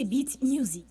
c'est Beat Music.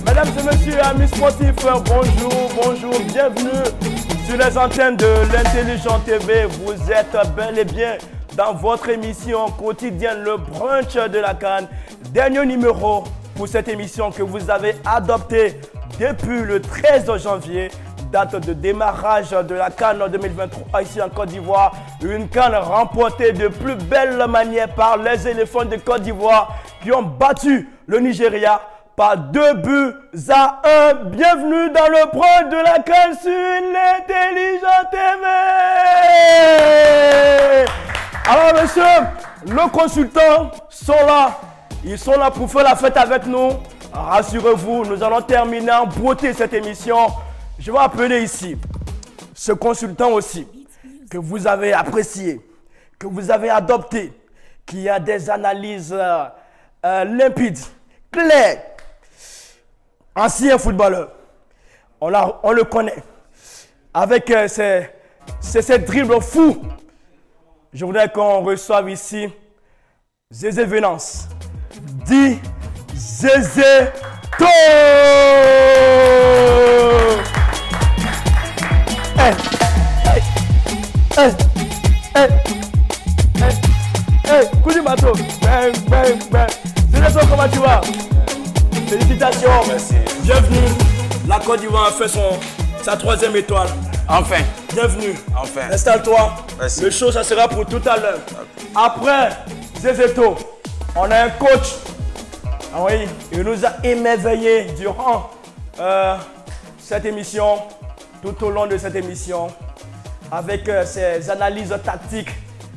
Mesdames et messieurs, amis sportifs, bonjour, bienvenue sur les antennes de l'Intelligent TV. Vous êtes bel et bien dans votre émission quotidienne, le brunch de la CAN. Dernier numéro pour cette émission que vous avez adoptée depuis le 13 janvier, date de démarrage de la CAN 2023 ici en Côte d'Ivoire. Une CAN remportée de plus belle manière par les éléphants de Côte d'Ivoire qui ont battu le Nigeria par 2-1. Bienvenue dans le brunch de la CAN sur l'Intelligent TV. Alors messieurs, nos consultants sont là. Ils sont là pour faire la fête avec nous. Rassurez-vous, nous allons terminer en beauté cette émission. Je vais appeler ici ce consultant aussi que vous avez apprécié, que vous avez adopté, qui a des analyses limpides, claires. Ancien footballeur, on le connaît, avec ses dribbles fous. Je voudrais qu'on reçoive ici Zézé Venance, dit Zézé To. Coup du bateau. Zézé To, comment tu vas? Félicitations. Merci. Bienvenue. La Côte d'Ivoire a fait sa 3e étoile. Enfin. Bienvenue. Enfin. Installe-toi. Merci. Le show, ça sera pour tout à l'heure. Après Zézé To, on a un coach. Ah oui, il nous a émerveillés durant cette émission, tout au long de cette émission, avec ses analyses tactiques,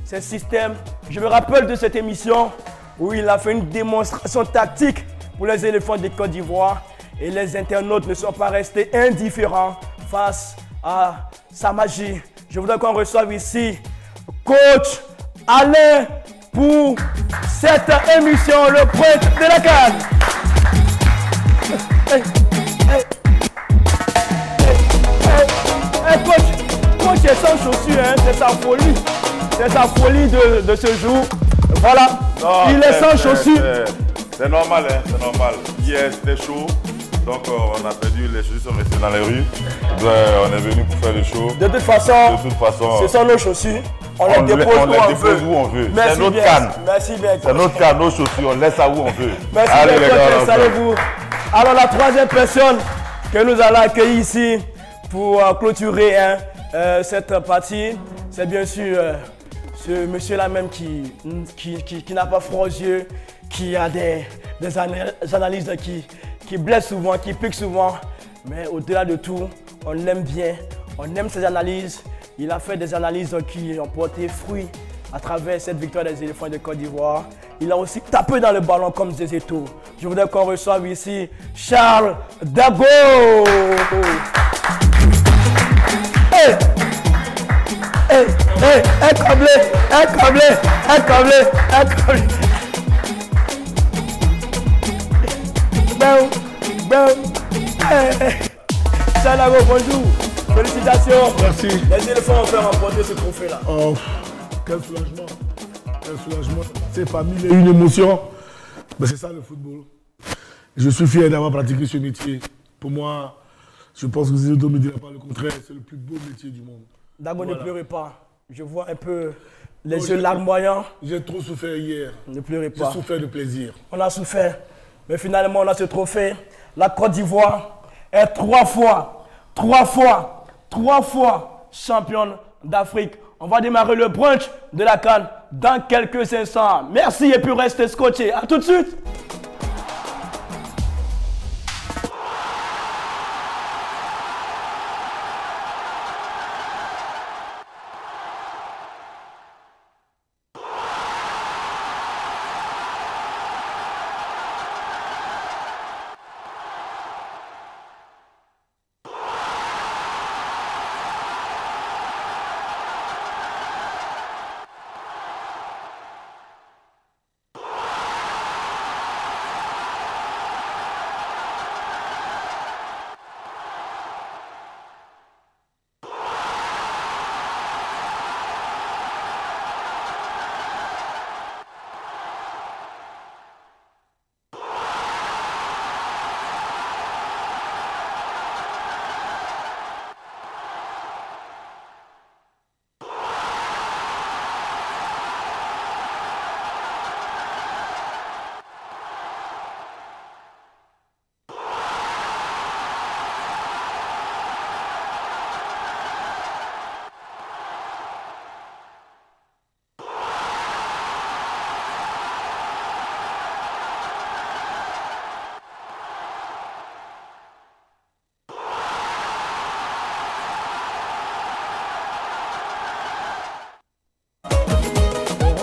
ses systèmes. Je me rappelle de cette émission où il a fait une démonstration tactique pour les éléphants de Côte d'Ivoire et les internautes ne sont pas restés indifférents face à sa magie. Je voudrais qu'on reçoive ici coach Alain pour cette émission, le brunch de la CAN. Coach est sans chaussures, hein, c'est sa folie. C'est sa folie de ce jour. Voilà, non, il est sans chaussures. C'est normal, hein, c'est normal. Hier c'était chaud, donc on a perdu, les chaussures sont restées dans les rues. Donc, on est venu pour faire le show. De toute façon, ce sont nos chaussures. On les dépose où on veut. C'est notre CAN. Merci bien. C'est notre CAN, nos chaussures, on laisse ça où on veut. Merci allez, bien, coach, installez-vous. Alors la 3e personne que nous allons accueillir ici pour clôturer cette partie, c'est bien sûr ce monsieur-là même qui n'a pas froid aux yeux, qui a des analyses qui blessent souvent, qui piquent souvent. Mais au-delà de tout, on l'aime bien, on aime ses analyses. Il a fait des analyses qui ont porté fruit à travers cette victoire des éléphants de Côte d'Ivoire. Il a aussi tapé dans le ballon comme Zézé To. Je voudrais qu'on reçoive ici Charles Dabo. Un câblé. Charles Dabo, bonjour. Félicitations. Merci. Les éléphants ont fait remporter ce trophée-là. Oh, quel soulagement. Quel soulagement. C'est parmi les une émotion. Mais c'est ça le football. Je suis fier d'avoir pratiqué ce métier. Pour moi, je pense que Zézé To ne me dirait pas le contraire. C'est le plus beau métier du monde. Dabo, voilà. Ne pleurez pas. Je vois un peu les yeux larmoyants. J'ai trop souffert hier. Ne pleurez pas. J'ai souffert de plaisir. On a souffert. Mais finalement, on a ce trophée. La Côte d'Ivoire est 3 fois championne d'Afrique. On va démarrer le brunch de la CAN dans quelques instants. Merci et puis restez scotchés. A tout de suite.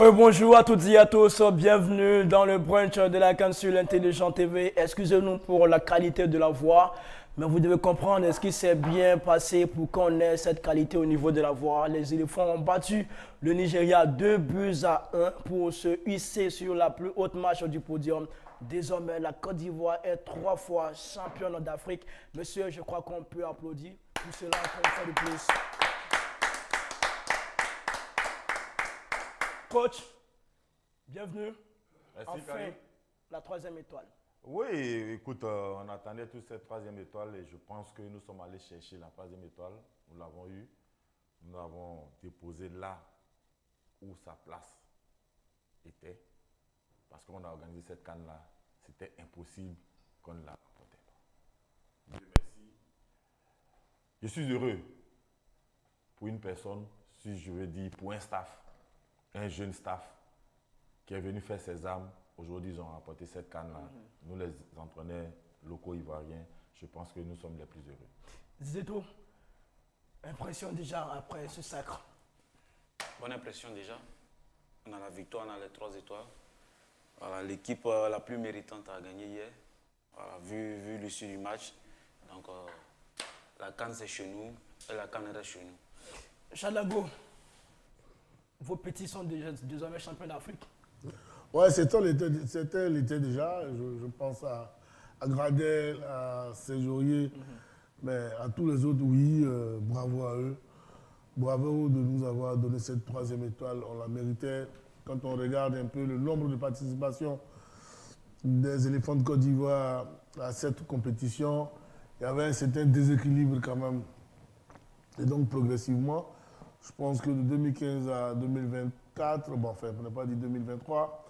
Bonjour à toutes et à tous, bienvenue dans le brunch de la CAN sur l'Intelligent TV. Excusez-nous pour la qualité de la voix, mais vous devez comprendre ce qui s'est bien passé pour qu'on ait cette qualité au niveau de la voix. Les éléphants ont battu le Nigeria 2-1 pour se hisser sur la plus haute marche du podium. Désormais, la Côte d'Ivoire est 3 fois championne d'Afrique. Monsieur, je crois qu'on peut applaudir pour cela encore une fois de plus. Coach, bienvenue. Merci, enfin, Kali. la 3e étoile. Oui, écoute, on attendait toute cette 3e étoile et je pense que nous sommes allés chercher la 3e étoile. Nous l'avons eue. Nous l'avons déposée là où sa place était. Parce qu'on a organisé cette canne-là. C'était impossible qu'on ne la remportait pas. Dieu merci. Je suis heureux pour une personne, si je veux dire pour un staff, un jeune staff qui est venu faire ses armes. Aujourd'hui, ils ont remporté cette canne-là. Nous, les entraîneurs locaux ivoiriens, je pense que nous sommes les plus heureux. Zeto, impression déjà après ce sacre? Bonne impression déjà. On a la victoire, on a les 3 étoiles. Voilà, l'équipe la plus méritante a gagné hier. Voilà, vu l'issue du match. Donc, la canne c'est chez nous et la canne reste chez nous. Chalago, vos petits sont désormais champions d'Afrique. Ouais, c'était l'été déjà. Je pense à Gradel, à Séjourier, mais à tous les autres, oui, bravo à eux. Bravo de nous avoir donné cette 3e étoile. On la méritait. Quand on regarde un peu le nombre de participations des éléphants de Côte d'Ivoire à cette compétition, il y avait un certain déséquilibre quand même. Et donc, progressivement, je pense que de 2015 à 2024, bon, enfin, on n'a pas dit 2023,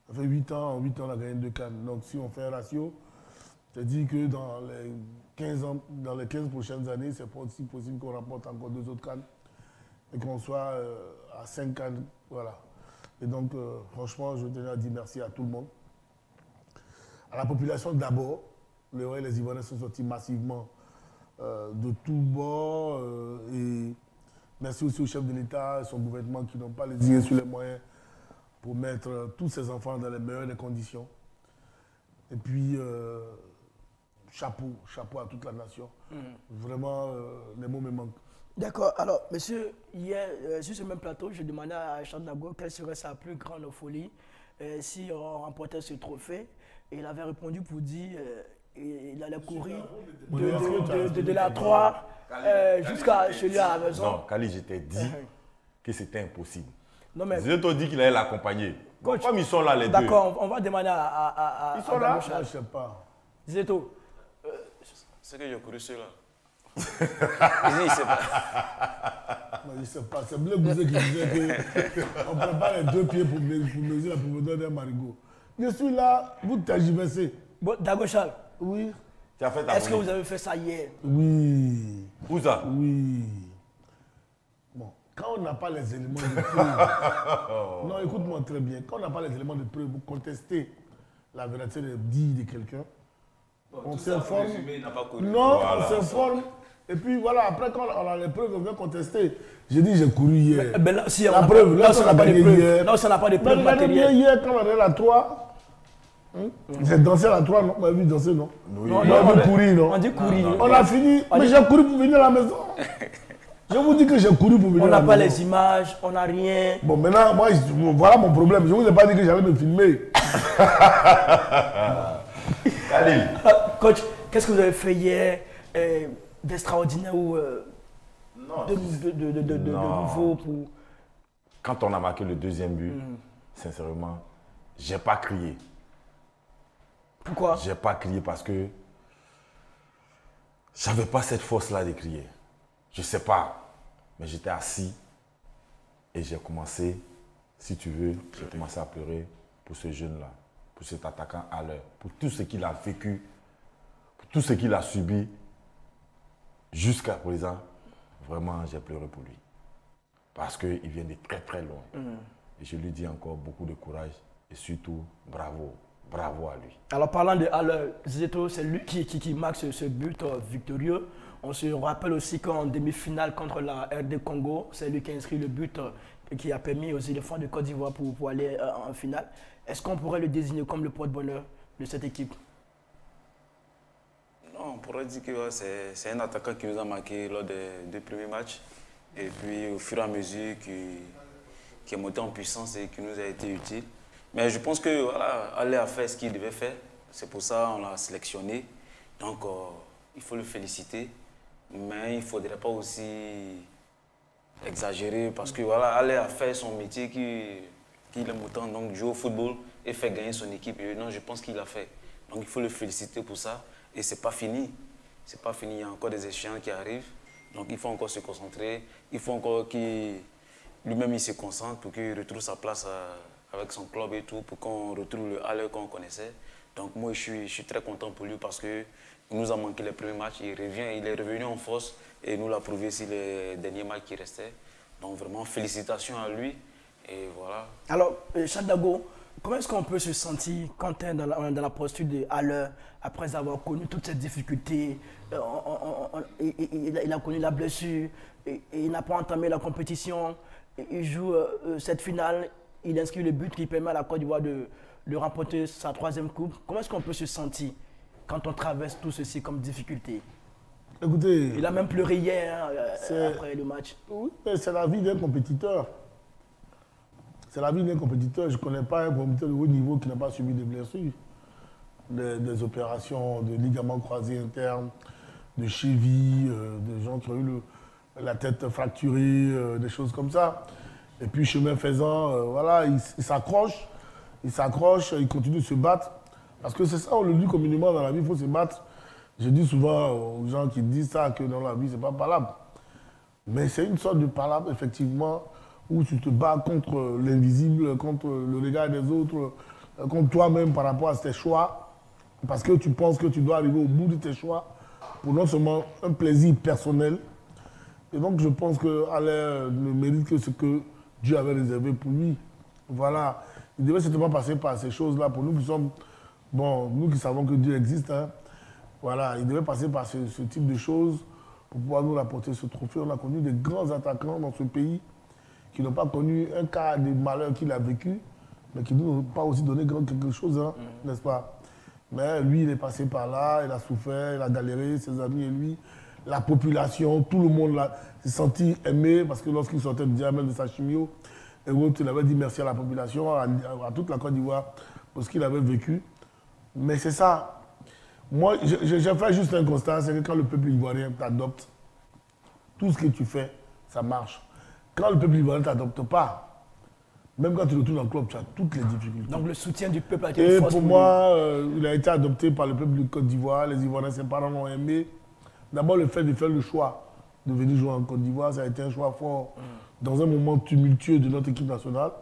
ça fait 8 ans, en 8 ans, on a gagné 2 cannes. Donc, si on fait un ratio, c'est dit que dans les 15 prochaines années, c'est pas aussi possible qu'on remporte encore 2 autres cannes et qu'on soit à 5 cannes. Voilà. Et donc, franchement, je tenais à dire merci à tout le monde. À la population d'abord. Les Ivoiriens sont sortis massivement de tous bords. Et merci aussi au chef de l'État et son gouvernement qui n'ont pas les yeux sur les moyens pour mettre tous ces enfants dans les meilleures des conditions. Et puis, chapeau à toute la nation. Vraiment, les mots me manquent. D'accord. Alors, monsieur, hier, sur ce même plateau, j'ai demandé à Chalago quelle serait sa plus grande folie si on remportait ce trophée. Et il avait répondu pour dire il allait courir de la 3 jusqu'à chez lui à la maison. Non, Kali, je t'ai dit que c'était impossible. Non, mais Je t'ai dit qu'il allait l'accompagner. Comme ils sont là les deux. d'accord, on va demander à Ils sont là. Je ne sais pas. Zeto. C'est que j'ai couru ceux-là. Il sait pas. Non, je ne sais pas. C'est Blé Bouzé qui disait qu'on prépare les 2 pieds pour mesurer la profondeur d'un marigot. Je suis là, vous tergiversez. Bon, Dagochal, Oui. Tu as fait ta est-ce que folie. vous avez fait ça hier? Oui. Où ça? Oui. Bon, quand on n'a pas les éléments de preuve. Non, écoute-moi très bien. Quand on n'a pas les éléments de preuve pour contester la vérité de dire de quelqu'un, on s'informe. Non, Voilà. on s'informe. Et puis voilà, après quand on a les preuves, on vient contester. J'ai dit, j'ai couru hier. Ben là, si La on preuve, là, là, si on on n'a a pas de gagné preuves. hier. Là, si on n'a pas de preuves Mais regardez bien matérielles. hier, quand on est à la 3, j'ai dansé à la 3, non? On m'a vu danser, non? Oui. Non, On m'a vu courir, On non? dit courir. On a fini, mais j'ai couru pour venir à la maison. Je vous dis que j'ai couru pour venir On à la n'a maison. pas les images, on n'a rien. Bon, maintenant, moi, voilà mon problème. Je ne vous ai pas dit que j'allais me filmer. Khalil. Coach, qu'est-ce que vous avez fait hier d'extraordinaire ou Non. de Non. nouveau pour... Quand on a marqué le 2e but, sincèrement, j'ai pas crié. Pourquoi? J'ai pas crié parce que j'avais pas cette force-là de crier. Je sais pas, mais j'étais assis et j'ai commencé, si tu veux, j'ai commencé à pleurer pour ce jeune-là, pour cet attaquant à l'heure, pour tout ce qu'il a vécu, pour tout ce qu'il a subi jusqu'à présent. Vraiment, j'ai pleuré pour lui. Parce qu'il vient de très très loin. Et je lui dis encore beaucoup de courage et surtout bravo. bravo à lui. Alors parlant de Haller, Zeto, c'est lui qui marque ce but victorieux. On se rappelle aussi qu'en demi-finale contre la RD Congo, c'est lui qui a inscrit le but qui a permis aux éléphants de Côte d'Ivoire pour aller en finale. Est-ce qu'on pourrait le désigner comme le porte-bonheur de cette équipe? Non, on pourrait dire que c'est un attaquant qui nous a marqué lors des premiers matchs. Et puis au fur et à mesure qui est monté en puissance et qui nous a été utile. Mais je pense que voilà, Haller a fait ce qu'il devait faire. C'est pour ça qu'on l'a sélectionné. Donc il faut le féliciter. Mais il ne faudrait pas aussi exagérer parce que voilà, Haller a fait son métier qu'il aime autant, donc jouer au football et faire gagner son équipe. Et non, je pense qu'il l'a fait. Donc il faut le féliciter pour ça. Et ce n'est pas fini. C'est pas fini, il y a encore des échéances qui arrivent. Donc il faut encore se concentrer. Il faut encore qu'il lui-même se concentre pour qu'il retrouve sa place avec son club et tout, pour qu'on retrouve le Haller qu'on connaissait. Donc moi je suis très content pour lui parce que il nous a manqué les premiers matchs, il est revenu en force et nous l'a prouvé sur les derniers matchs qui restaient. Donc vraiment, félicitations à lui et voilà. Alors, Chadago, comment est-ce qu'on peut se sentir quand on est dans la posture de Haller après avoir connu toutes ces difficultés? Il a connu la blessure, il n'a pas entamé la compétition, il joue cette finale, il inscrit le but qui permet à la Côte d'Ivoire de remporter sa 3e coupe. Comment est-ce qu'on peut se sentir quand on traverse tout ceci comme difficulté? Écoutez, il a même pleuré hier après le match. Oui, mais c'est la vie d'un compétiteur. C'est la vie d'un compétiteur. Je ne connais pas un compétiteur de haut niveau qui n'a pas subi des blessures, des opérations de ligaments croisés internes, de chevilles, des gens qui ont eu la tête fracturée, des choses comme ça. Et puis, chemin faisant, voilà, il s'accroche, il continue de se battre. Parce que c'est ça, on le dit communément dans la vie, il faut se battre. Je dis souvent aux gens qui disent ça, que dans la vie, ce n'est pas palable. Mais c'est une sorte de palable, effectivement, où tu te bats contre l'invisible, contre le regard des autres, contre toi-même par rapport à tes choix. Parce que tu penses que tu dois arriver au bout de tes choix pour non seulement un plaisir personnel. Et donc, je pense que Haller ne mérite que ce que Dieu avait réservé pour lui. Voilà. Il devait certainement passer par ces choses-là pour nous qui sommes... Bon, nous qui savons que Dieu existe, hein, voilà, il devait passer par ce type de choses pour pouvoir nous apporter ce trophée. On a connu des grands attaquants dans ce pays qui n'ont pas connu un cas de malheur qu'il a vécu, mais qui ne nous ont pas aussi donné quelque chose, hein, n'est-ce pas? Mais lui, il est passé par là, il a souffert, il a galéré, ses amis et lui, la population, tout le monde s'est senti aimé parce que lorsqu'il sortait du diamètre de sa chimio, et l'autre, il avait dit merci à la population, à toute la Côte d'Ivoire pour ce qu'il avait vécu. Mais c'est ça. Moi, j'ai fait juste un constat, c'est que quand le peuple ivoirien t'adopte, tout ce que tu fais, ça marche. Quand le peuple ivoirien ne t'adopte pas, même quand tu retournes en club, tu as toutes les difficultés. Donc le soutien du peuple a été une Et force pour moi, il a été adopté par le peuple de Côte d'Ivoire. Les Ivoiriens, ses parents l'ont aimé. D'abord, le fait de faire le choix de venir jouer en Côte d'Ivoire, ça a été un choix fort. Dans un moment tumultueux de notre équipe nationale,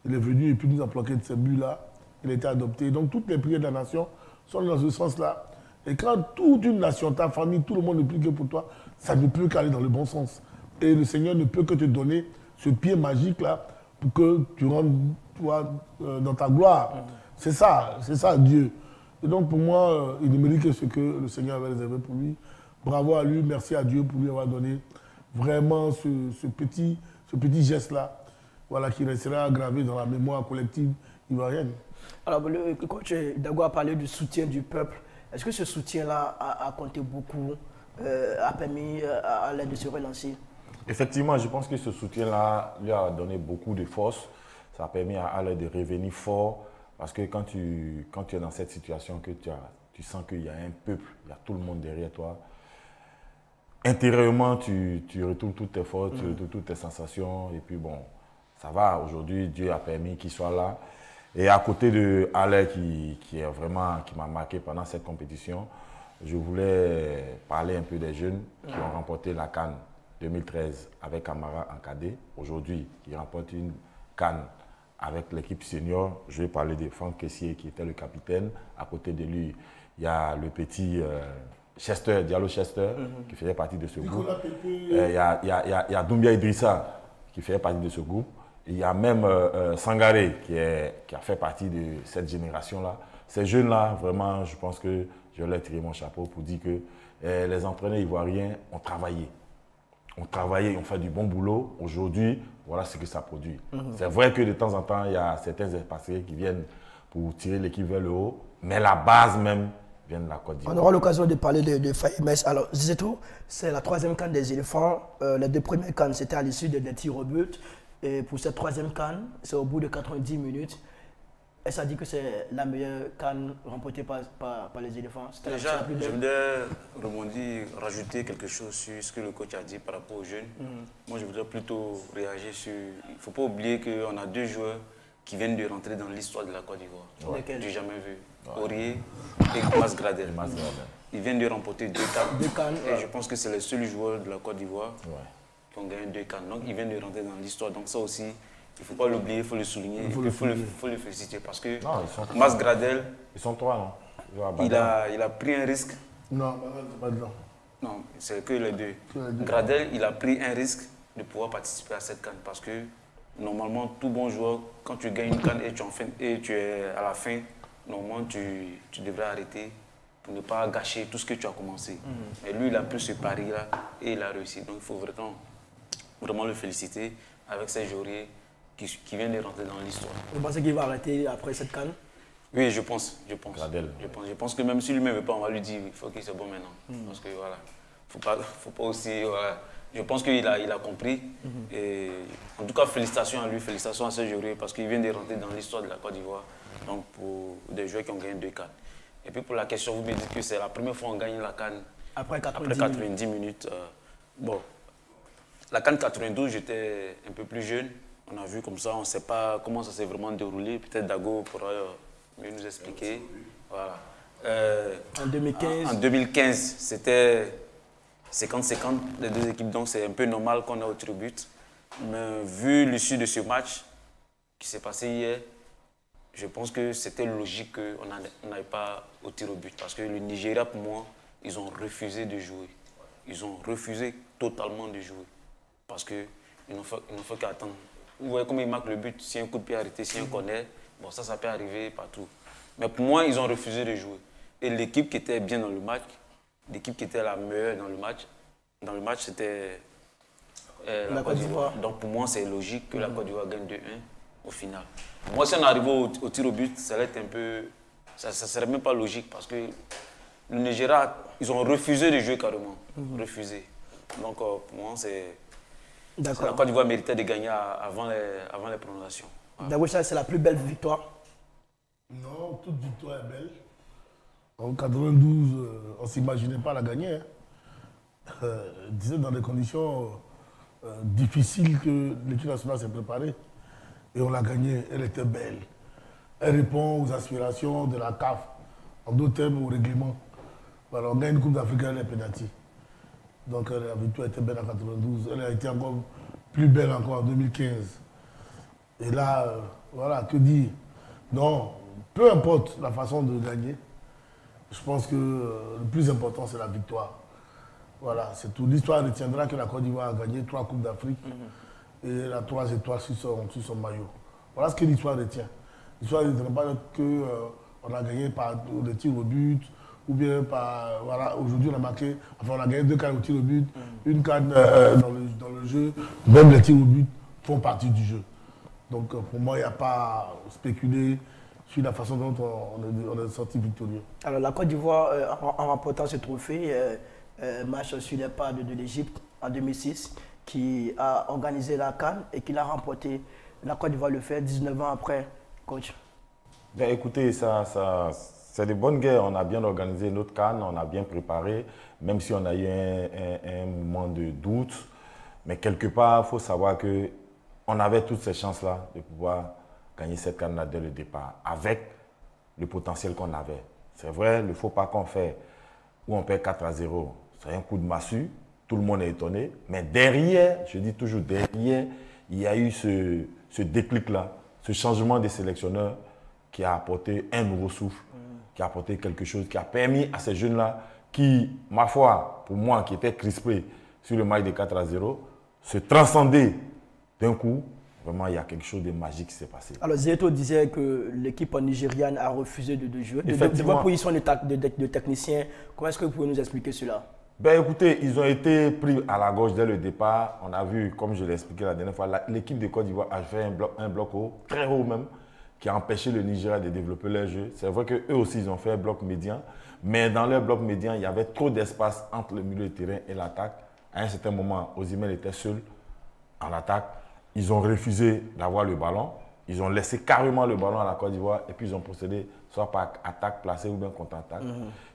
il est venu et puis nous a planqué de ces buts-là. Il a été adopté. Donc toutes les prières de la nation sont dans ce sens-là. Et quand toute une nation, ta famille, tout le monde ne prie que pour toi, ça ne peut qu'aller dans le bon sens. Et le Seigneur ne peut que te donner ce pied magique-là pour que tu rentres toi, dans ta gloire. C'est ça Dieu. Et donc pour moi, il ne mérite que ce que le Seigneur avait réservé pour lui. Bravo à lui, merci à Dieu pour lui avoir donné vraiment ce petit geste-là, voilà, qui restera gravé dans la mémoire collective ivoirienne. Alors, le coach Dago a parlé du soutien du peuple. Est-ce que ce soutien-là a compté beaucoup, a permis à l'aide de se relancer? Effectivement, je pense que ce soutien-là lui a donné beaucoup de force. Ça a permis à Haller de revenir fort. Parce que quand tu es dans cette situation, que tu sens qu'il y a un peuple, il y a tout le monde derrière toi, intérieurement, tu retrouves toutes tes forces, tu retrouves toutes tes sensations. Et puis bon, ça va. Aujourd'hui, Dieu a permis qu'il soit là. Et à côté de Haller, qui m'a marqué pendant cette compétition, je voulais parler un peu des jeunes qui ont remporté la CAN 2013 avec Camara en cadet. Aujourd'hui, qui remporte une CAN avec l'équipe senior. Je vais parler de Franck Kessié, qui était le capitaine. À côté de lui, il y a le petit Diallo Chester, qui faisait partie de ce groupe. Il y a Doumbia Idrissa, qui faisait partie de ce groupe. Il y a même Sangaré qui a fait partie de cette génération-là. ces jeunes-là, vraiment, je pense que je vais leur tirer mon chapeau pour dire que les entraîneurs ivoiriens ont travaillé. On travaille, on fait du bon boulot. Aujourd'hui, voilà ce que ça produit. C'est vrai que de temps en temps, il y a certains expatriés qui viennent pour tirer l'équipe vers le haut, mais la base même vient de la Côte d'Ivoire. On aura l'occasion de parler de Fayemès. Alors, Zizou, c'est la 3e CAN des éléphants. Les 2 premières CAN, c'était à l'issue des tirs au but. Et pour cette 3e CAN, c'est au bout de 90 minutes. Et ça dit que c'est la meilleure CAN remportée par les éléphants. Déjà, je voudrais rebondir, rajouter quelque chose sur ce que le coach a dit par rapport aux jeunes. Moi, je voudrais plutôt réagir sur... Il ne faut pas oublier qu'on a 2 joueurs qui viennent de rentrer dans l'histoire de la Côte d'Ivoire. Ouais. J'ai jamais vu. Aurier et Mas Gradel. Ils viennent de remporter 2 CAN. Et je pense que c'est les seuls joueurs de la Côte d'Ivoire qui ont gagné 2 CAN. Donc, ils viennent de rentrer dans l'histoire. Donc, ça aussi... Il ne faut pas l'oublier, il faut le souligner, il faut le féliciter parce que Mas Gradel, ils sont 3, non? Il a pris un risque. Non, c'est pas dedans. Non, c'est que les 2. Gradel, il a pris un risque de pouvoir participer à cette CAN parce que normalement, tout bon joueur, quand tu gagnes une CAN et tu es à la fin, normalement, tu devrais arrêter pour ne pas gâcher tout ce que tu as commencé. Mais lui, il a pris ce pari-là et il a réussi. Donc, il faut vraiment le féliciter avec ses joueurs qui vient de rentrer dans l'histoire. Vous pensez qu'il va arrêter après cette CAN? Oui, je pense. Je pense que même si lui-même ne veut pas, on va lui dire il faut qu'il soit bon maintenant. Parce que voilà, faut pas aussi... Voilà. Je pense qu'il a compris. Et en tout cas, félicitations à lui, félicitations à ce joueur parce qu'il vient de rentrer dans l'histoire de la Côte d'Ivoire. Donc pour des joueurs qui ont gagné 2 CAN. Et puis pour la question, vous me dites que c'est la première fois qu'on gagne la CAN après 90 minutes. Bon, la CAN 92, j'étais un peu plus jeune. On a vu comme ça, on ne sait pas comment ça s'est vraiment déroulé. Peut-être Dago pourra mieux nous expliquer. Voilà. En 2015 En 2015, c'était 50-50 les 2 équipes. Donc c'est un peu normal qu'on ait au tir au but. Mais vu l'issue de ce match qui s'est passé hier, je pense que c'était logique qu'on n'aille pas au tir au but. Parce que le Nigeria, pour moi, ils ont refusé de jouer. Ils ont refusé totalement de jouer. Parce qu'ils n'ont fait qu'attendre. Vous voyez comment ils marquent le but, si un coup de pied arrêté, si un corner, bon ça peut arriver partout. Mais pour moi, ils ont refusé de jouer. Et l'équipe qui était bien dans le match, l'équipe qui était la meilleure dans le match c'était la Côte d'Ivoire. Donc pour moi, c'est logique que la Côte d'Ivoire gagne 2-1 au final. Moi, si on arrive au tir au but, ça allait être un peu... Ça ne serait même pas logique parce que le Nigeria, ils ont refusé de jouer carrément. Refusé. Donc pour moi, c'est... La Côte d'Ivoire méritait de gagner avant les prolongations. D'accord, c'est la plus belle victoire? Non, toute victoire est belle. En 92, on ne s'imaginait pas la gagner. Disais dans des conditions difficiles que l'équipe nationale s'est préparée. Et on l'a gagnée, elle était belle. Elle répond aux aspirations de la CAF, en d'autres termes au règlement. Voilà, on gagne une Coupe d'Afrique, elle est pénalty. Donc la victoire était belle en 92, elle a été encore plus belle encore en 2015. Et là, voilà, que dire? Non, peu importe la façon de gagner, je pense que le plus important c'est la victoire. Voilà, c'est tout. L'histoire retiendra que la Côte d'Ivoire a gagné 3 Coupes d'Afrique et la 3 étoiles sur son maillot. Voilà ce que l'histoire retient. L'histoire ne retient pas qu'on a gagné par des tirs au but, ou bien par, voilà, aujourd'hui on a marqué, enfin on a gagné 2 CAN au tir au but, une CAN dans le jeu, même les tirs au but font partie du jeu. Donc pour moi, il n'y a pas à spéculer sur la façon dont on est sorti victorieux. Alors la Côte d'Ivoire, en remportant ce trophée, match sur les pas de l'Égypte en 2006, qui a organisé la CAN et qui l'a remporté. La Côte d'Ivoire le fait 19 ans après, coach. Ben, écoutez, c'est de bonnes guerres. On a bien organisé notre CAN, on a bien préparé, même si on a eu un moment de doute. Mais quelque part, il faut savoir qu'on avait toutes ces chances-là de pouvoir gagner cette CAN-là dès le départ, avec le potentiel qu'on avait. C'est vrai, le faux pas qu'on fait, où on perd 4-0, c'est un coup de massue, tout le monde est étonné. Mais derrière, je dis toujours derrière, il y a eu ce déclic-là, ce changement des sélectionneurs qui a apporté un nouveau souffle, qui a apporté quelque chose, qui a permis à ces jeunes-là qui, ma foi, pour moi, qui étaient crispés sur le match de 4-0, se transcender d'un coup vraiment, il y a quelque chose de magique qui s'est passé. Alors, Zeto disait que l'équipe nigériane a refusé de jouer. De votre position de technicien, comment est-ce que vous pouvez nous expliquer cela? Ben écoutez, ils ont été pris à la gauche dès le départ. On a vu, comme je l'ai expliqué la dernière fois, l'équipe de Côte d'Ivoire a fait un bloc haut, très haut même, qui a empêché le Nigeria de développer leur jeu. C'est vrai qu'eux aussi, ils ont fait un bloc médian, mais dans leur bloc médian, il y avait trop d'espace entre le milieu de terrain et l'attaque. À un certain moment, Osimhen était seul en attaque. Ils ont refusé d'avoir le ballon. Ils ont laissé carrément le ballon à la Côte d'Ivoire et puis ils ont procédé soit par attaque placée ou bien contre-attaque,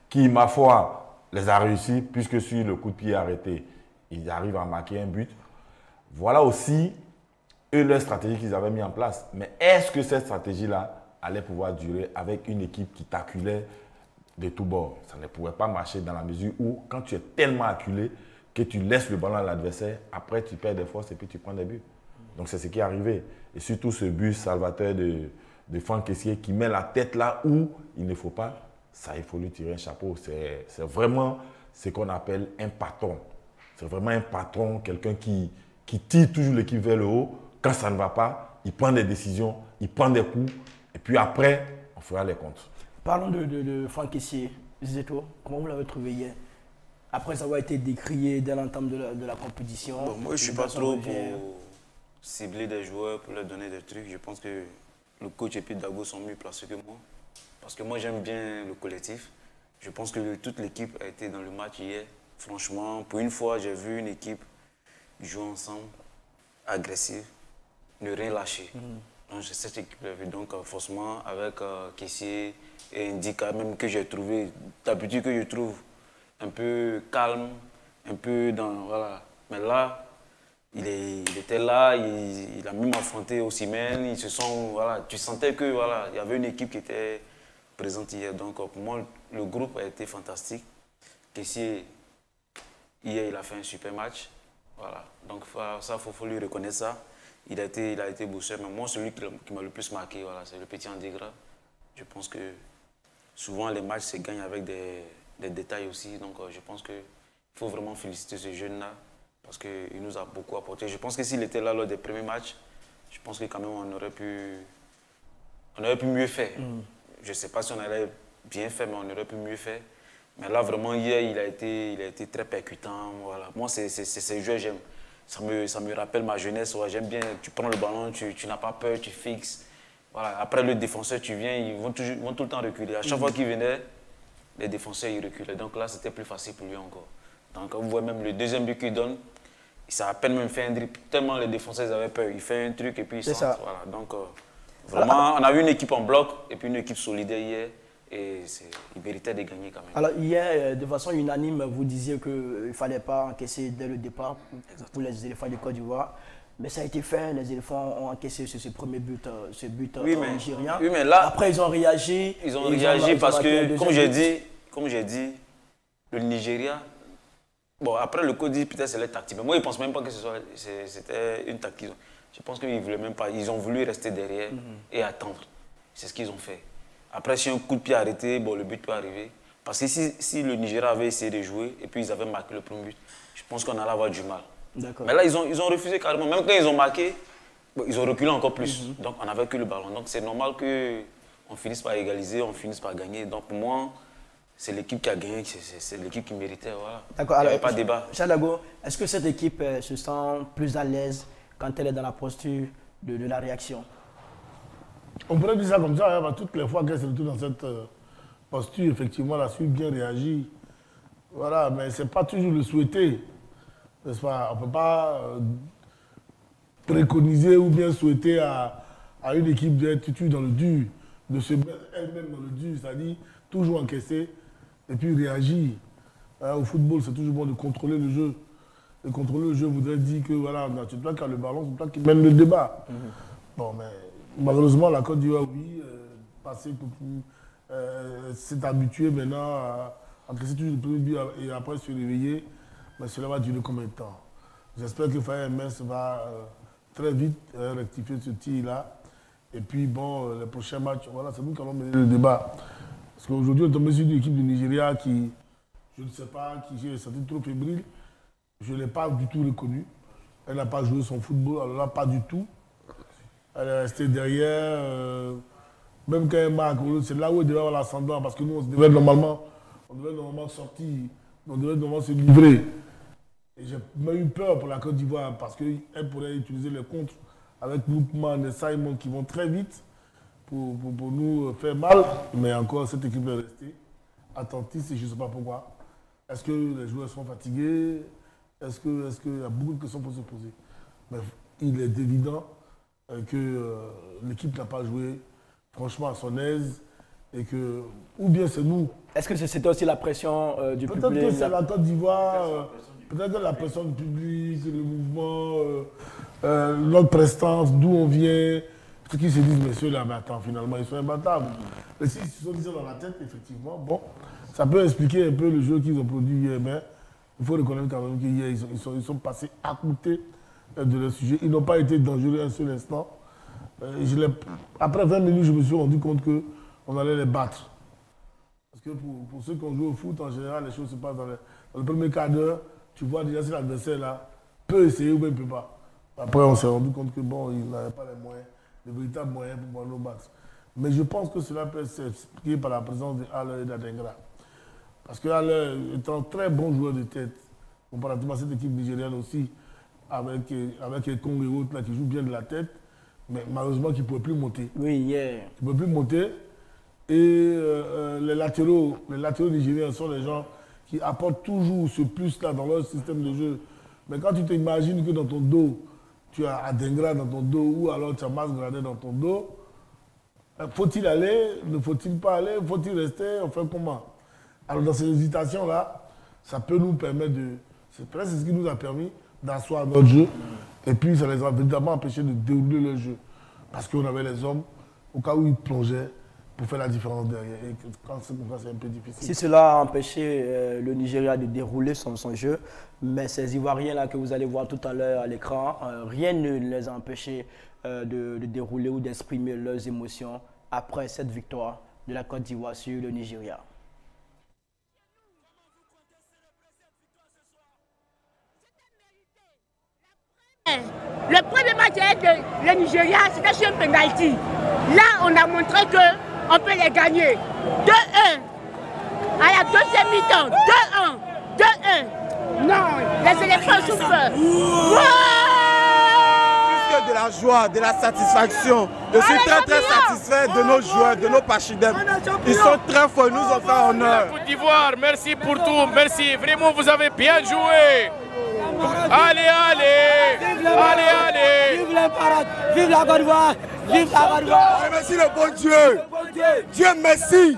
qui, ma foi, les a réussi puisque sur le coup de pied arrêté, ils arrivent à marquer un but. Voilà aussi eux leur stratégie qu'ils avaient mis en place. Mais est-ce que cette stratégie-là allait pouvoir durer avec une équipe qui t'acculait de tous bords? Ça ne pouvait pas marcher dans la mesure où, quand tu es tellement acculé que tu laisses le ballon à l'adversaire, après tu perds des forces et puis tu prends des buts. Donc c'est ce qui est arrivé. Et surtout ce but salvateur de Franck Kessié qui met la tête là où il ne faut pas, ça il faut lui tirer un chapeau. C'est vraiment ce qu'on appelle un patron. C'est vraiment un patron, quelqu'un qui tire toujours l'équipe vers le haut. Quand ça ne va pas, il prend des décisions, il prend des coups et puis après, on fera les comptes. Parlons de Franck Kessié. Zeto, comment vous l'avez trouvé hier? Après avoir été décrié dès l'entame de la compétition. Bon, moi, je ne suis pas trop pour cibler des joueurs, pour leur donner des trucs. Je pense que le coach et puis Dago sont mieux placés que moi. Parce que moi, j'aime bien le collectif. Je pense que toute l'équipe a été dans le match hier. Franchement, pour une fois, j'ai vu une équipe jouer ensemble, agressive, ne rien lâcher. Donc, cette équipe-là, donc forcément, avec Kessié et Ndika, même que j'ai trouvé, d'habitude que je trouve un peu calme, un peu dans... Voilà. Mais là, il était là, il a même affronté Osimhen, ils se sont... Voilà, tu sentais que voilà, il y avait une équipe qui était présente hier. Donc pour moi, le groupe a été fantastique. Kessié, hier, il a fait un super match. Voilà. Donc ça, il faut lui reconnaître ça. Il a été bossé. Mais moi, celui qui m'a le plus marqué, voilà, c'est le petit Andigra. Je pense que souvent, les matchs se gagnent avec des détails aussi. Donc, je pense qu'il faut vraiment féliciter ce jeune-là parce qu'il nous a beaucoup apporté. Je pense que s'il était là lors des premiers matchs, je pense que quand même on aurait pu mieux faire. Je ne sais pas si on allait bien faire, mais on aurait pu mieux faire. Mais là, vraiment, hier, il a été très percutant. Voilà. Moi, c'est ces jeux, j'aime. Ça me rappelle ma jeunesse. Ouais, j'aime bien, tu prends le ballon, tu n'as pas peur, tu fixes. Voilà. Après, le défenseur, tu viens, ils vont tout le temps reculer. À chaque fois qu'il venait, les défenseurs, ils reculaient. Donc là, c'était plus facile pour lui encore. Donc, vous voyez même le deuxième but qu'il donne, ça a à peine même fait un dribble. Tellement les défenseurs avaient peur. Il fait un truc et puis il centre. Voilà. Donc, vraiment, on a vu une équipe en bloc et puis une équipe solidaire hier. Et il méritait de gagner quand même. Alors hier, de façon unanime, vous disiez qu'il ne fallait pas encaisser dès le départ pour les éléphants de Côte d'Ivoire. Mais ça a été fait, les éléphants ont encaissé ce premier but, nigérien. Oui, mais là, après, ils ont réagi. Ils ont réagi parce que, comme j'ai dit, le Nigeria, bon, après le Côte d'Ivoire, peut-être c'est la tactique. Mais moi, ils ne pensent même pas que c'était une tactique. Je pense qu'ils ne voulaient même pas. Ils ont voulu rester derrière et attendre. C'est ce qu'ils ont fait. Après, si un coup de pied arrêté, bon, le but peut arriver. Parce que si le Nigeria avait essayé de jouer et puis ils avaient marqué le premier but, je pense qu'on allait avoir du mal. Mais là, ils ont refusé carrément. Même quand ils ont marqué, bon, ils ont reculé encore plus. Donc, on n'avait que le ballon. Donc, c'est normal qu'on finisse par égaliser, on finisse par gagner. Donc, pour moi, c'est l'équipe qui a gagné, c'est l'équipe qui méritait. Voilà. D'accord. Il n'y avait pas de débat. Chadago, est-ce que cette équipe se sent plus à l'aise quand elle est dans la posture de la réaction? On pourrait dire ça comme ça, hein, toutes les fois qu'elle se retrouve dans cette posture, effectivement, elle a su bien réagir. Voilà, mais ce n'est pas toujours le souhaiter. N'est-ce pas? On ne peut pas préconiser ou bien souhaiter à une équipe d'être dans le dur, de se mettre elle-même dans le dur, c'est-à-dire toujours encaisser et puis réagir. Hein, au football, c'est toujours bon de contrôler le jeu. De contrôler le jeu voudrait dire que voilà, c'est toi qui as le ballon, c'est toi qui mène le débat. Bon, mais malheureusement, la Côte d'Ivoire, oui, s'est habituée maintenant à encaisser toujours le premier but et après se réveiller. Mais cela va durer combien de temps? J'espère que Faye MS va très vite rectifier ce tir-là. Et puis, bon, les prochains matchs, voilà, c'est nous qui allons mener le débat. Parce qu'aujourd'hui, on est tombé sur une équipe du Nigeria qui, je ne sais pas, qui j'ai senti trop fébrile. Je ne l'ai pas du tout reconnue. Elle n'a pas joué son football, alors là, pas du tout. Elle est restée derrière. Même quand elle marque, c'est là où elle devait avoir l'ascendant. Parce que nous, on devait normalement sortir. On devait normalement se livrer. Et j'ai même eu peur pour la Côte d'Ivoire parce qu'elle pourrait utiliser les contres avec Lookman et Simon qui vont très vite pour nous faire mal. Mais encore, cette équipe est restée attentiste et je ne sais pas pourquoi. Est-ce que les joueurs sont fatigués? Est-ce qu'il y a beaucoup de questions pour se poser? Mais il est évident que l'équipe n'a pas joué franchement à son aise et que, ou bien c'est nous. Est-ce que c'était aussi la pression du public? Peut-être que c'est la Côte d'Ivoire, peut-être que la pression du public, le mouvement, notre prestance, d'où on vient, ceux qui se disent, messieurs, là, mais attends, finalement, ils sont imbattables. Mais s'ils se sont dit dans la tête, effectivement, bon, ça peut expliquer un peu le jeu qu'ils ont produit hier, mais il faut reconnaître quand même qu'hier, ils sont passés à côté de leur sujet. Ils n'ont pas été dangereux un seul instant. Après 20 minutes, je me suis rendu compte qu'on allait les battre. Parce que pour ceux qui ont joué au foot, en général, les choses se passent dans le premier quart d'heure. Tu vois déjà si l'adversaire là peut essayer ou bien il ne peut pas. Après, on s'est rendu compte que bon, il n'avait pas les moyens, les véritables moyens pour pouvoir nous battre. Mais je pense que cela peut s'expliquer par la présence de Haller et d'Adengra. Parce que Haller est un très bon joueur de tête, comparativement à cette équipe nigériane aussi, avec les Congo et autres là, qui jouent bien de la tête, mais malheureusement qui ne pouvaient plus monter. Oui, hier. Ils ne pouvaient plus monter. Et les latéraux nigériens sont des gens qui apportent toujours ce plus-là dans leur système de jeu. Mais quand tu t'imagines que dans ton dos, tu as Adengra dans ton dos ou alors tu as Masgradé dans ton dos, faut-il aller? Ne faut-il pas aller? Faut-il rester? On fait comment? Alors dans ces hésitations-là, ça peut nous permettre de... C'est presque ce qui nous a permis d'asseoir notre jeu. Et puis ça les a évidemment empêchés de dérouler leur jeu. Parce qu'on avait les hommes, au cas où ils plongeaient, pour faire la différence derrière. Et quand c'est comme ça, c'est un peu difficile. Si cela a empêché le Nigeria de dérouler son jeu, mais ces Ivoiriens-là que vous allez voir tout à l'heure à l'écran, rien ne les a empêchés de dérouler ou d'exprimer leurs émotions après cette victoire de la Côte d'Ivoire sur le Nigeria. Le premier match avec le Nigeria, c'était sur un penalty. Là, on a montré qu'on peut les gagner. 2-1. À la deuxième mi-temps, 2-1. 2-1. Non, les éléphants souffrent. Plus que de la joie, de la satisfaction. Je suis très satisfait de nos joueurs, de nos pachidèmes. Ils sont très forts, ils nous ont fait honneur. Côte d'Ivoire, merci pour tout, merci. Vraiment, vous avez bien joué. Allez, allez, allez, allez. Vive les parades, vive la Côte d'Ivoire, vive la Côte d'Ivoire. Merci le bon Dieu. Dieu merci.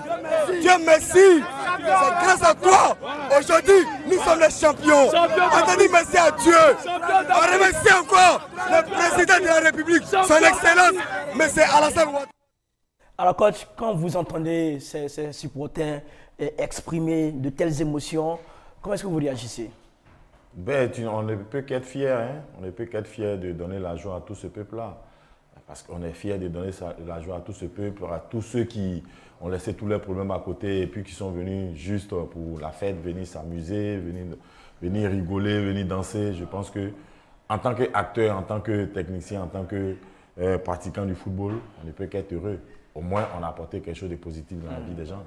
Dieu merci. C'est grâce à toi. Aujourd'hui, nous sommes les champions. On te dit merci à Dieu. On remercie encore le président de la République, son excellence, M. Alassane Ouattara. Alors coach, quand vous entendez ces supporters exprimer de telles émotions, comment est-ce que vous réagissez? Ben, on ne peut qu'être fier, hein? On ne peut qu'être fier de donner la joie à tout ce peuple-là. Parce qu'on est fier de donner la joie à tout ce peuple, à tous ceux qui ont laissé tous leurs problèmes à côté et puis qui sont venus juste pour la fête, venir s'amuser, venir rigoler, venir danser. Je pense qu'en tant qu'acteur, en tant que technicien, en tant que pratiquant du football, on ne peut qu'être heureux. Au moins, on a apporté quelque chose de positif dans la vie des gens.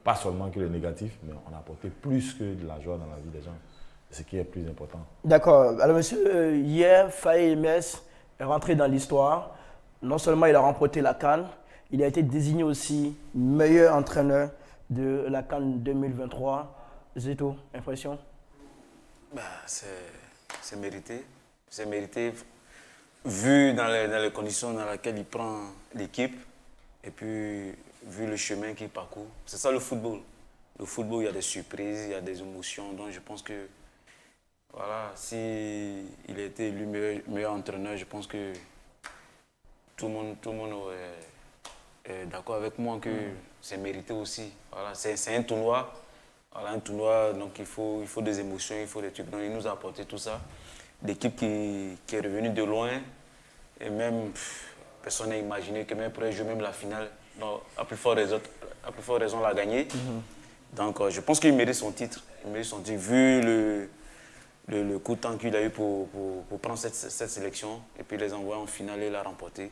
Pas seulement que le négatif, mais on a apporté plus que de la joie dans la vie des gens. Ce qui est plus important. D'accord. Alors, monsieur, hier, Faye Mess est rentré dans l'histoire. Non seulement il a remporté la CAN, il a été désigné aussi meilleur entraîneur de la CAN 2023. Zito, impression? C'est mérité. C'est mérité, vu dans les conditions dans lesquelles il prend l'équipe et puis vu le chemin qu'il parcourt. C'est ça le football. Le football, il y a des surprises, il y a des émotions. Donc je pense que voilà, s'il a été élu meilleur entraîneur, je pense que tout le monde est d'accord avec moi que c'est mérité aussi. Voilà, c'est un tournoi. Voilà, un tournoi, donc il faut des émotions, il faut des trucs. Donc il nous a apporté tout ça. L'équipe qui est revenue de loin et même personne n'a imaginé que même pourrait jouer même la finale. Donc, à plus forte raison, l'a gagné. Donc je pense qu'il mérite son titre. Il mérite son titre vu le coup de temps qu'il a eu pour prendre cette sélection et puis les envoyer en finale et la remporter.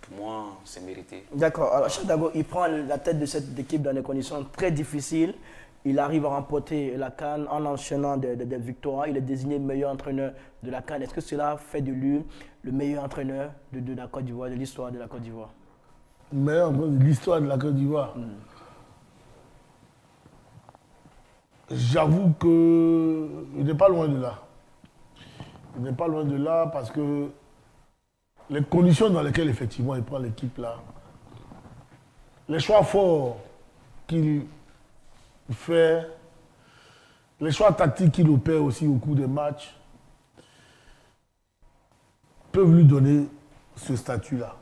pour moi, c'est mérité. D'accord. Alors, Cheikh Dagbo, il prend la tête de cette équipe dans des conditions très difficiles. Il arrive à remporter la CAN en enchaînant des victoires. Il est désigné meilleur entraîneur de la CAN. Est-ce que cela fait de lui le meilleur entraîneur de la Côte d'Ivoire, de l'histoire de la Côte d'Ivoire? Le meilleur entraîneur de l'histoire de la Côte d'Ivoire. J'avoue qu'il n'est pas loin de là. Il n'est pas loin de là parce que les conditions dans lesquelles effectivement il prend l'équipe là, les choix forts qu'il fait, les choix tactiques qu'il opère aussi au cours des matchs peuvent lui donner ce statut-là.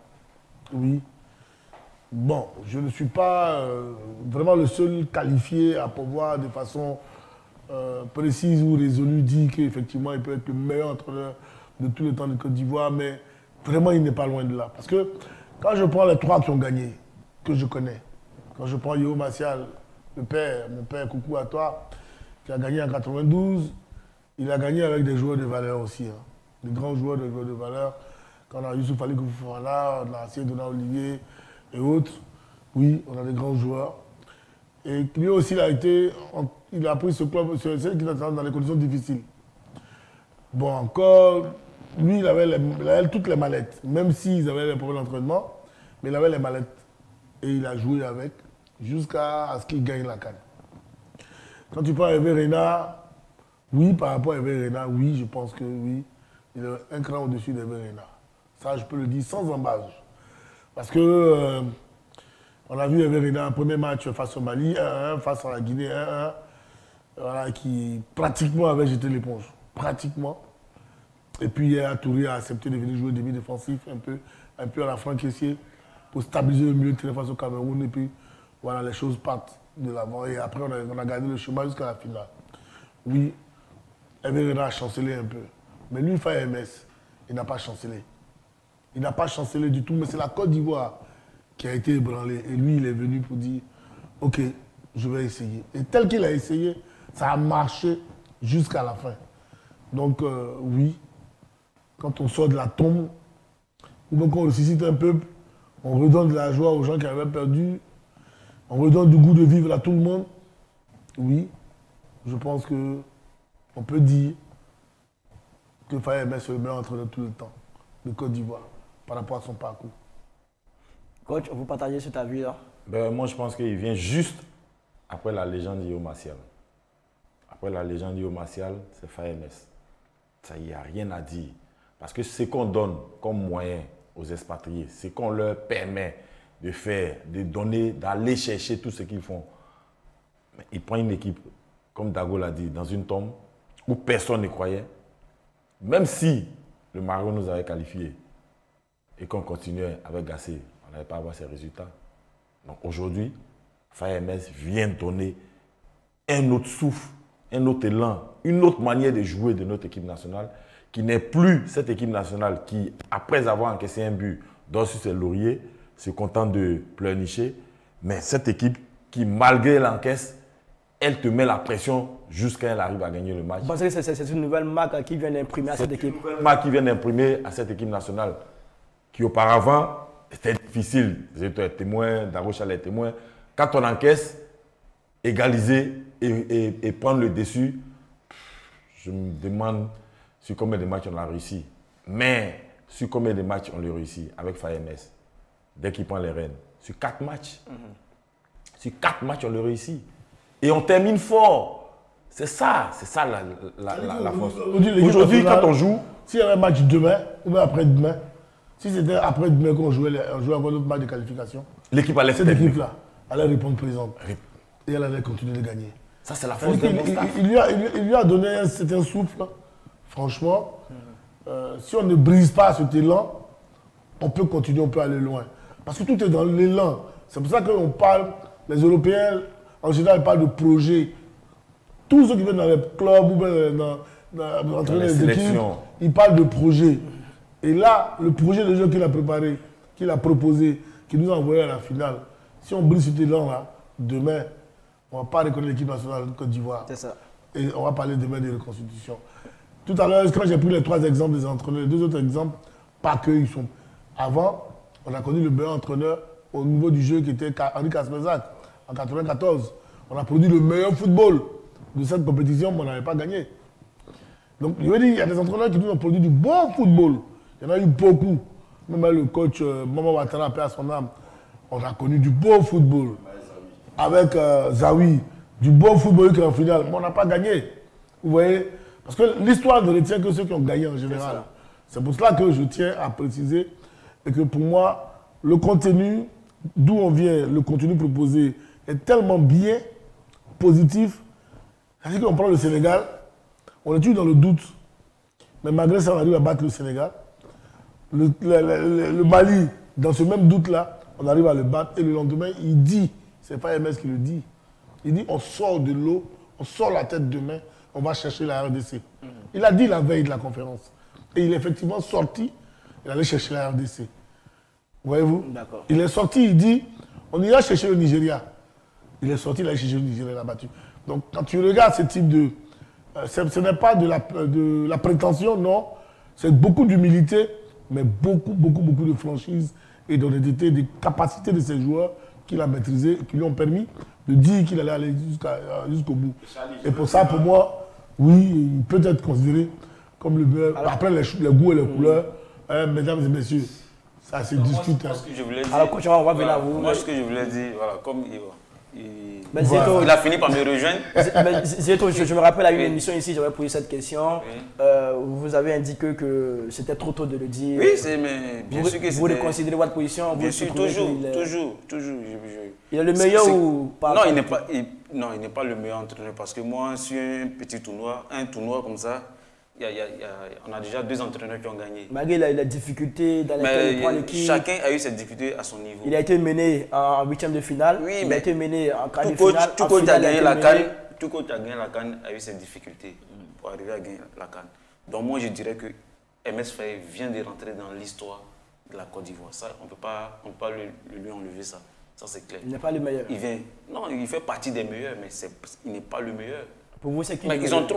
Oui. Bon, je ne suis pas vraiment le seul qualifié à pouvoir de façon précise ou résolue dire qu'effectivement il peut être le meilleur entraîneur de tous les temps de Côte d'Ivoire, mais vraiment il n'est pas loin de là. Parce que quand je prends les 3 qui ont gagné, que je connais, quand je prends Yeo Martial, le père, mon père, coucou à toi, qui a gagné en 92, il a gagné avec des joueurs de valeur aussi, hein. Des grands joueurs de valeur. Quand on a Youssouf Ali Koufouala, on a Assien Donat Olivier et autres, oui, on a des grands joueurs. Et lui aussi, il a pris ce club, c'est qui est dans des conditions difficiles. Bon, encore, lui, il avait toutes les mallettes, même s'ils avaient les problèmes d'entraînement, mais il avait les mallettes. Et il a joué avec, jusqu'à ce qu'il gagne la CAN. Quand tu prends Hervé Renard, oui, par rapport à Hervé Renard, oui, je pense que oui, il est un cran au-dessus d'Hervé Renard. Ça, je peux le dire sans embâche. Parce que on a vu Hervé Renard, premier match face au Mali, 1-1, face à la Guinée, 1-1, voilà, qui pratiquement avait jeté l'éponge. Pratiquement. Et puis hier, Touré a accepté de venir jouer demi-défensif, un peu à la Franck Kessié, pour stabiliser le milieu de terrain face au Cameroun. Et puis, voilà, les choses partent de l'avant. Et après, on a gardé le chemin jusqu'à la finale. Oui, Hervé Renard a chancelé un peu. Mais lui, Faye MS, il n'a pas chancelé. Il n'a pas chancelé du tout, mais c'est la Côte d'Ivoire qui a été ébranlée. Et lui, il est venu pour dire, OK, je vais essayer. Et tel qu'il a essayé, ça a marché jusqu'à la fin. Donc, oui, quand on sort de la tombe, ou bien qu'on ressuscite un peuple, on redonne de la joie aux gens qui avaient perdu, on redonne du goût de vivre à tout le monde. Oui, je pense qu'on peut dire que Faye MS est le meilleur entraîneur de tout le temps de Côte d'Ivoire par rapport à son parcours. Coach, vous partagez cet avis-là? Moi, je pense qu'il vient juste après la légende Yeo Martial. Après la légende Yeo Martial, c'est Faye MS. Ça, il n'y a rien à dire. Parce que ce qu'on donne comme moyen aux expatriés, ce qu'on leur permet de faire, de donner, d'aller chercher tout ce qu'ils font. Mais ils prennent une équipe, comme Dago l'a dit, dans une tombe où personne ne croyait. Même si le Maroc nous avait qualifiés et qu'on continuait avec Gassé, on n'allait pas avoir ces résultats. Donc aujourd'hui, Faye MS vient donner un autre souffle, un autre élan, une autre manière de jouer de notre équipe nationale, qui n'est plus cette équipe nationale qui, après avoir encaissé un but, dort sur ses lauriers, se contente de pleurnicher, mais cette équipe qui, malgré l'encaisse, elle te met la pression jusqu'à elle arrive à gagner le match. Vous pensez que c'est une nouvelle marque qui vient d'imprimer à cette équipe? C'est une nouvelle marque qui vient d'imprimer à cette équipe nationale, qui auparavant, c'était difficile. J'étais témoin, Darocha les témoins. Quand on encaisse, égaliser et prendre le dessus, je me demande sur combien de matchs on a réussi. Mais sur combien de matchs on le réussit avec Faye MS, dès qu'il prend les rênes. Sur 4 matchs. Sur 4 matchs, on le réussit. Et on termine fort. C'est ça la force. Aujourd'hui, quand on joue... S'il y avait un match demain ou après-demain, si c'était après-demain qu'on jouait encore d'autres matchs de qualification, l'équipe allait cette équipe-là allait répondre présente. Et elle allait continuer de gagner. Ça, c'est la force de mon staff. Il lui a donné un certain souffle. Franchement, si on ne brise pas cet élan, on peut continuer, on peut aller loin. Parce que tout est dans l'élan. C'est pour ça qu'on parle, les Européens, en général, parlent de projet. Tous ceux qui viennent dans les clubs ou dans les équipes, ils parlent de projet. Et là, le projet de jeu qu'il a préparé, qu'il a proposé, qu'il nous a envoyé à la finale, si on brise cet élan-là, demain, on ne va pas reconnaître l'équipe nationale de Côte d'Ivoire. C'est ça. Et on va parler demain de reconstitution. Tout à l'heure, quand j'ai pris les 3 exemples des entraîneurs, les 2 autres exemples, pas qu'ils sont. Avant, On a connu le meilleur entraîneur au niveau du jeu qui était Henri Kasperzac en 1994. On a produit le meilleur football de cette compétition, mais on n'avait pas gagné. Donc, je veux dire, il y a des entraîneurs qui nous ont produit du bon football. Il y en a eu beaucoup. Même le coach Maman Ouattara, paix à son âme, on a connu du bon football. Avec Zawi, du bon football qui est en finale, mais on n'a pas gagné. Vous voyez? Parce que l'histoire ne retient que ceux qui ont gagné en général. C'est pour cela que je tiens à préciser et que pour moi, le contenu, d'où on vient, le contenu proposé est tellement bien, positif. C'est-à-dire qu'on prend le Sénégal, on est toujours dans le doute, mais malgré ça, on arrive à battre le Sénégal. Le Mali, dans ce même doute-là, on arrive à le battre et le lendemain, il dit, c'est pas MS qui le dit, il dit on sort de l'eau, on sort la tête demain, on va chercher la RDC. Il a dit la veille de la conférence. Et il est effectivement sorti, il allait chercher la RDC. Voyez-vous? Il est sorti, il dit, on ira chercher le Nigeria. Il est sorti, il allait chercher le Nigeria, il l'a battu. Donc quand tu regardes ce type de... ce n'est pas de la prétention, non. C'est beaucoup d'humilité, mais beaucoup de franchise et d'honnêteté, des capacités de ces joueurs qu'il a maîtrisées, qui lui ont permis de dire qu'il allait aller jusqu'au bout. Et pour ça, pour moi, oui, il peut être considéré comme le meilleur. Après, les goûts et les couleurs, mesdames et messieurs, ça se discute. Alors, coach, on va venir à vous. Moi, ce que je voulais dire, voilà, comme il a fini par me rejoindre. Zéto, je me rappelle à une émission ici, j'avais posé cette question. Vous avez indiqué que c'était trop tôt de le dire. Oui, mais bien sûr que vous considérez votre position. Bien sûr, toujours. Il est le meilleur ou pas? Non, il n'est pas le meilleur entraîneur parce que moi, sur un petit tournoi, comme ça, on a déjà 2 entraîneurs qui ont gagné. Malgré la difficulté dans laquelle il prend l'équipe. Chacun a eu ses difficultés à son niveau. Il a été mené en 8e de finale. Oui, il a été mené en quart de finale. Tout coach a gagné la CAN. Tout coach a gagné la CAN a eu ses difficultés pour arriver à gagner la CAN. Donc moi je dirais que MS Faye vient de rentrer dans l'histoire de la Côte d'Ivoire. Ça, on ne peut pas lui enlever ça. Ça c'est clair. Il n'est pas le meilleur. Il fait partie des meilleurs, mais il n'est pas le meilleur. Pour vous, c'est qui le meilleur?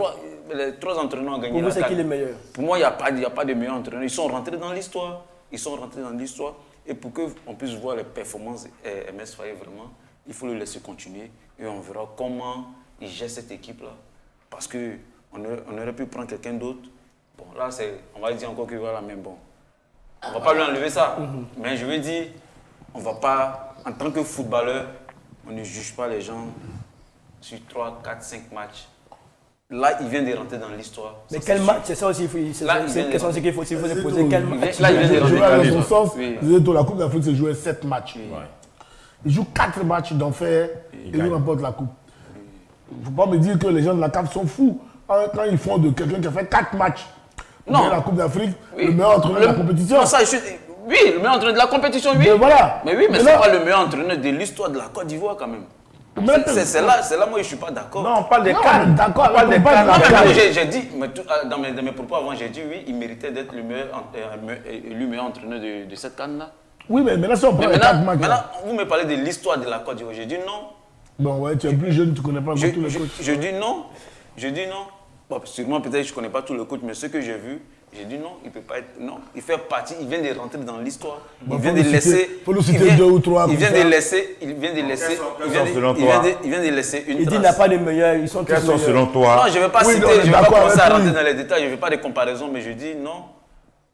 Les 3 entraîneurs ont gagné. Pour vous, c'est qui le meilleur? Pour moi, il n'y a pas de meilleurs entraîneurs. Ils sont rentrés dans l'histoire. Et pour qu'on puisse voir les performances MS Faye vraiment, il faut le laisser continuer. Et on verra comment il gère cette équipe-là. Parce qu'on aurait pu prendre quelqu'un d'autre. Bon, là, on va dire encore que voilà, mais bon. On ne va pas lui enlever ça. Mais je veux dire, on ne va pas, en tant que footballeur, on ne juge pas les gens sur 3, 4, 5 matchs. Là, il vient de rentrer dans l'histoire. Mais quel match? C'est ça aussi, c'est une question qu'il faut se poser. Quel match? Là, il vient de rentrer dans son sens. La Coupe d'Afrique se jouait 7 matchs. Il joue 4 matchs d'enfer et il remporte la Coupe. Il ne faut pas me dire que les gens de la CAF sont fous. Quand ils font de quelqu'un qui a fait 4 matchs dans la Coupe d'Afrique, le meilleur entraîneur de la compétition. Oui, le meilleur entraîneur de la compétition, oui. Mais oui, mais ce n'est pas le meilleur entraîneur de l'histoire de la Côte d'Ivoire quand même. C'est là, moi, je ne suis pas d'accord. Non, on parle des CAN. D'accord, on parle des CAN. J'ai dit, dans mes propos avant, j'ai dit oui, il méritait d'être le meilleur entraîneur de cette CAN-là. Oui, mais maintenant, si on prend les 4 matchs. Maintenant, vous me parlez de l'histoire de la Côte d'Ivoire. J'ai dit non. Bon, ouais, tu es plus jeune, tu ne connais pas tous les coachs. Je dis non. Bon, sûrement, peut-être, je ne connais pas tous les coachs, mais ce que j'ai vu, j'ai dit non, il ne peut pas être. Non, il fait partie, il vient de rentrer dans l'histoire. Il vient de laisser. Il faut nous citer 2 ou 3. Il vient de laisser une Il dit qu'il n'a pas de meilleurs, ils sont tous meilleurs. Quels sont selon toi? Non, je ne vais pas citer, je ne vais pas commencer à rentrer dans les détails, je ne vais pas de comparaison, mais je dis non.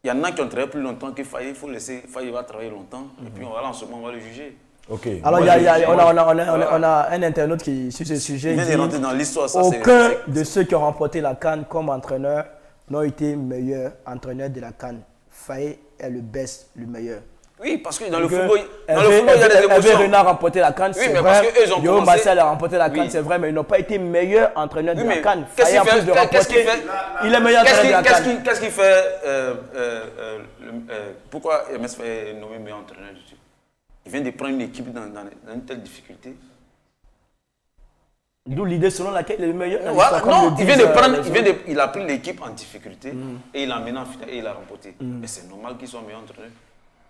Il y en a qui ont travaillé plus longtemps que Faye, il faut laisser Faye va travailler longtemps, et puis voilà, en ce moment, on va le juger. Okay. Alors, on a un internaute qui, sur ce sujet, dit dans l'histoire, aucun de ceux qui ont remporté la CAN comme entraîneur n'ont été meilleurs entraîneurs de la CAN. Faye est le best, le meilleur. Oui, parce que dans le football, il y a des émotions. Hervé Renard a remporté la CAN, c'est vrai. Yo commencé... Marcel a remporté la CAN, c'est vrai, mais ils n'ont pas été meilleurs entraîneurs de la CAN. Faye, en plus de remporter, il est meilleur entraîneur de la CAN. Qu'est-ce qu'il fait pourquoi MS Faye est nommé meilleur entraîneur du tout? Il vient de prendre une équipe dans une telle difficulté. D'où l'idée selon laquelle il est le meilleur. Non, il a pris l'équipe en difficulté et il l'a mené en finale et il a remporté. Mais c'est normal qu'il soit meilleur entraîneur.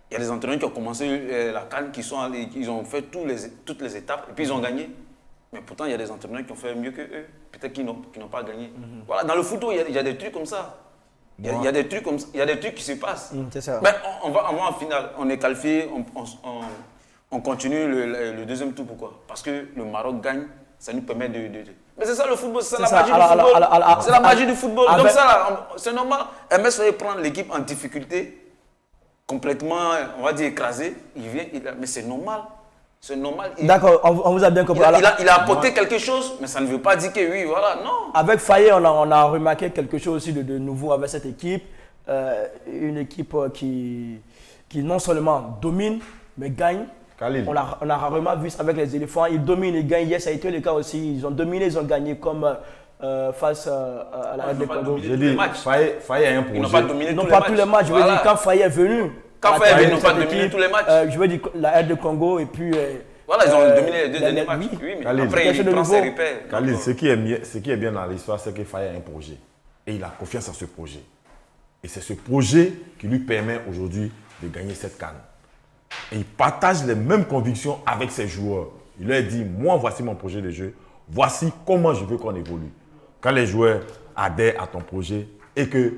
Il y a des entraîneurs qui ont commencé la CAN, ils ont fait toutes les étapes et puis ils ont gagné. Mais pourtant, il y a des entraîneurs qui ont fait mieux que eux, peut-être qu'ils n'ont pas gagné. Voilà, dans le football, il y a des trucs comme ça. Il y a des trucs comme ça, il y a des trucs qui se passent. C'est ça. Mais on va en finale, on est qualifié, on continue le deuxième tour. Pourquoi? Parce que le Maroc gagne, ça nous permet de... Mais c'est ça le football, c'est la magie du football. C'est la magie du football. Donc ça, c'est normal. MS va prendre l'équipe en difficulté, complètement, on va dire, écrasée. Il vient, mais c'est normal. C'est normal. D'accord, on vous a bien compris. Il a apporté quelque chose, mais ça ne veut pas dire que oui, voilà, non. Avec Faye, on a remarqué quelque chose aussi de nouveau avec cette équipe. Une équipe qui non seulement domine, mais gagne. Khalil. On a rarement vu ça avec les éléphants. Ils dominent, ils gagnent. Hier, ça a été le cas aussi. Ils ont dominé, ils ont gagné comme face à la RD Congo. J'ai dit, Faye a un projet. Ils n'ont pas dominé tous les matchs. Je veux dire, quand Faye est venu. Quand Faye est venu, ils n'ont pas dominé tous les matchs. Je veux dire, la RD Congo et puis. Voilà, ils ont dominé les deux derniers matchs. Oui, mais après, il prend ses repères. Khalil, ce qui est bien dans l'histoire, c'est que Faye a un projet. Et il a confiance en ce projet. Et c'est ce projet qui lui permet aujourd'hui de gagner cette CAN. Et il partage les mêmes convictions avec ses joueurs. Il leur dit, moi, voici mon projet de jeu. Voici comment je veux qu'on évolue. Quand les joueurs adhèrent à ton projet et que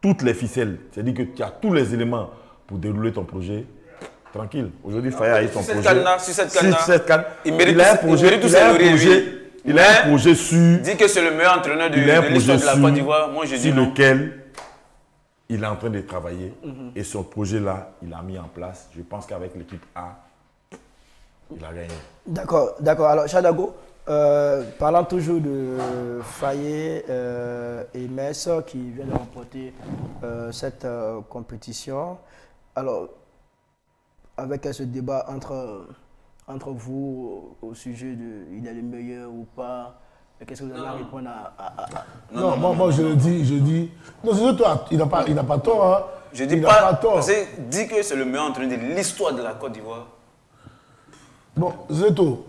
toutes les ficelles, c'est-à-dire que tu as tous les éléments pour dérouler ton projet, tranquille. Aujourd'hui, Faye a eu son projet. Sur cette canne, il a un projet. Il a un projet sur... Dit que c'est le meilleur entraîneur de l'histoire de la Côte d'Ivoire. Moi, je dis non. Sur lequel il est en train de travailler. Et son projet-là, il a mis en place. Je pense qu'avec l'équipe A, il a gagné. D'accord, d'accord. Alors, Chadago, parlant toujours de Faye et Metz qui viennent de remporter cette compétition. Alors, avec ce débat entre vous au sujet de il est le meilleur ou pas, qu'est-ce que vous allez répondre à... Non, moi je dis... Non, c'est toi, il n'a pas tort. Hein. Je dis pas tort. Dis que c'est le meilleur entraîneur de l'histoire de la Côte d'Ivoire. Bon, Zeto,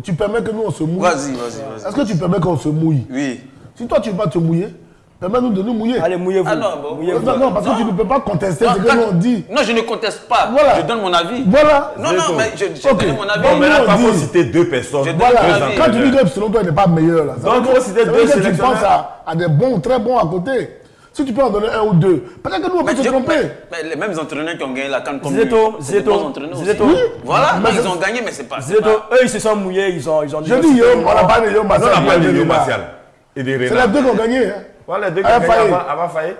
tu permets que nous on se mouille? Vas-y. Est-ce que tu permets qu'on se mouille? Oui. Si toi tu ne veux pas te mouiller, permets-nous de nous mouiller. Allez, mouillez-vous. Ah non, non, parce que tu ne peux pas contester ce que nous on dit. Non, je ne conteste pas. Voilà. Je donne mon avis. Voilà. Non, mais je donne mon avis. Bon, maintenant, il faut citer deux personnes. Voilà. Quand tu dis que selon toi, il n'est pas meilleur, là. Donc, il faut citer deux sélectionneurs. Tu penses à des bons, très bons à côté. Si tu peux en donner un ou deux, peut-être que nous on peut se tromper. Mais les mêmes entraîneurs qui ont gagné la CAN comme Zeto. Voilà, ils ont gagné, mais c'est pas... Zeto, eux, ils se sont mouillés, ils ont dit... Je dis Yom, on n'a pas de Yom Martial. On n'a pas de Yom Martial. C'est les deux qui ont gagné. Voilà, les deux qui ont gagné avant Faye.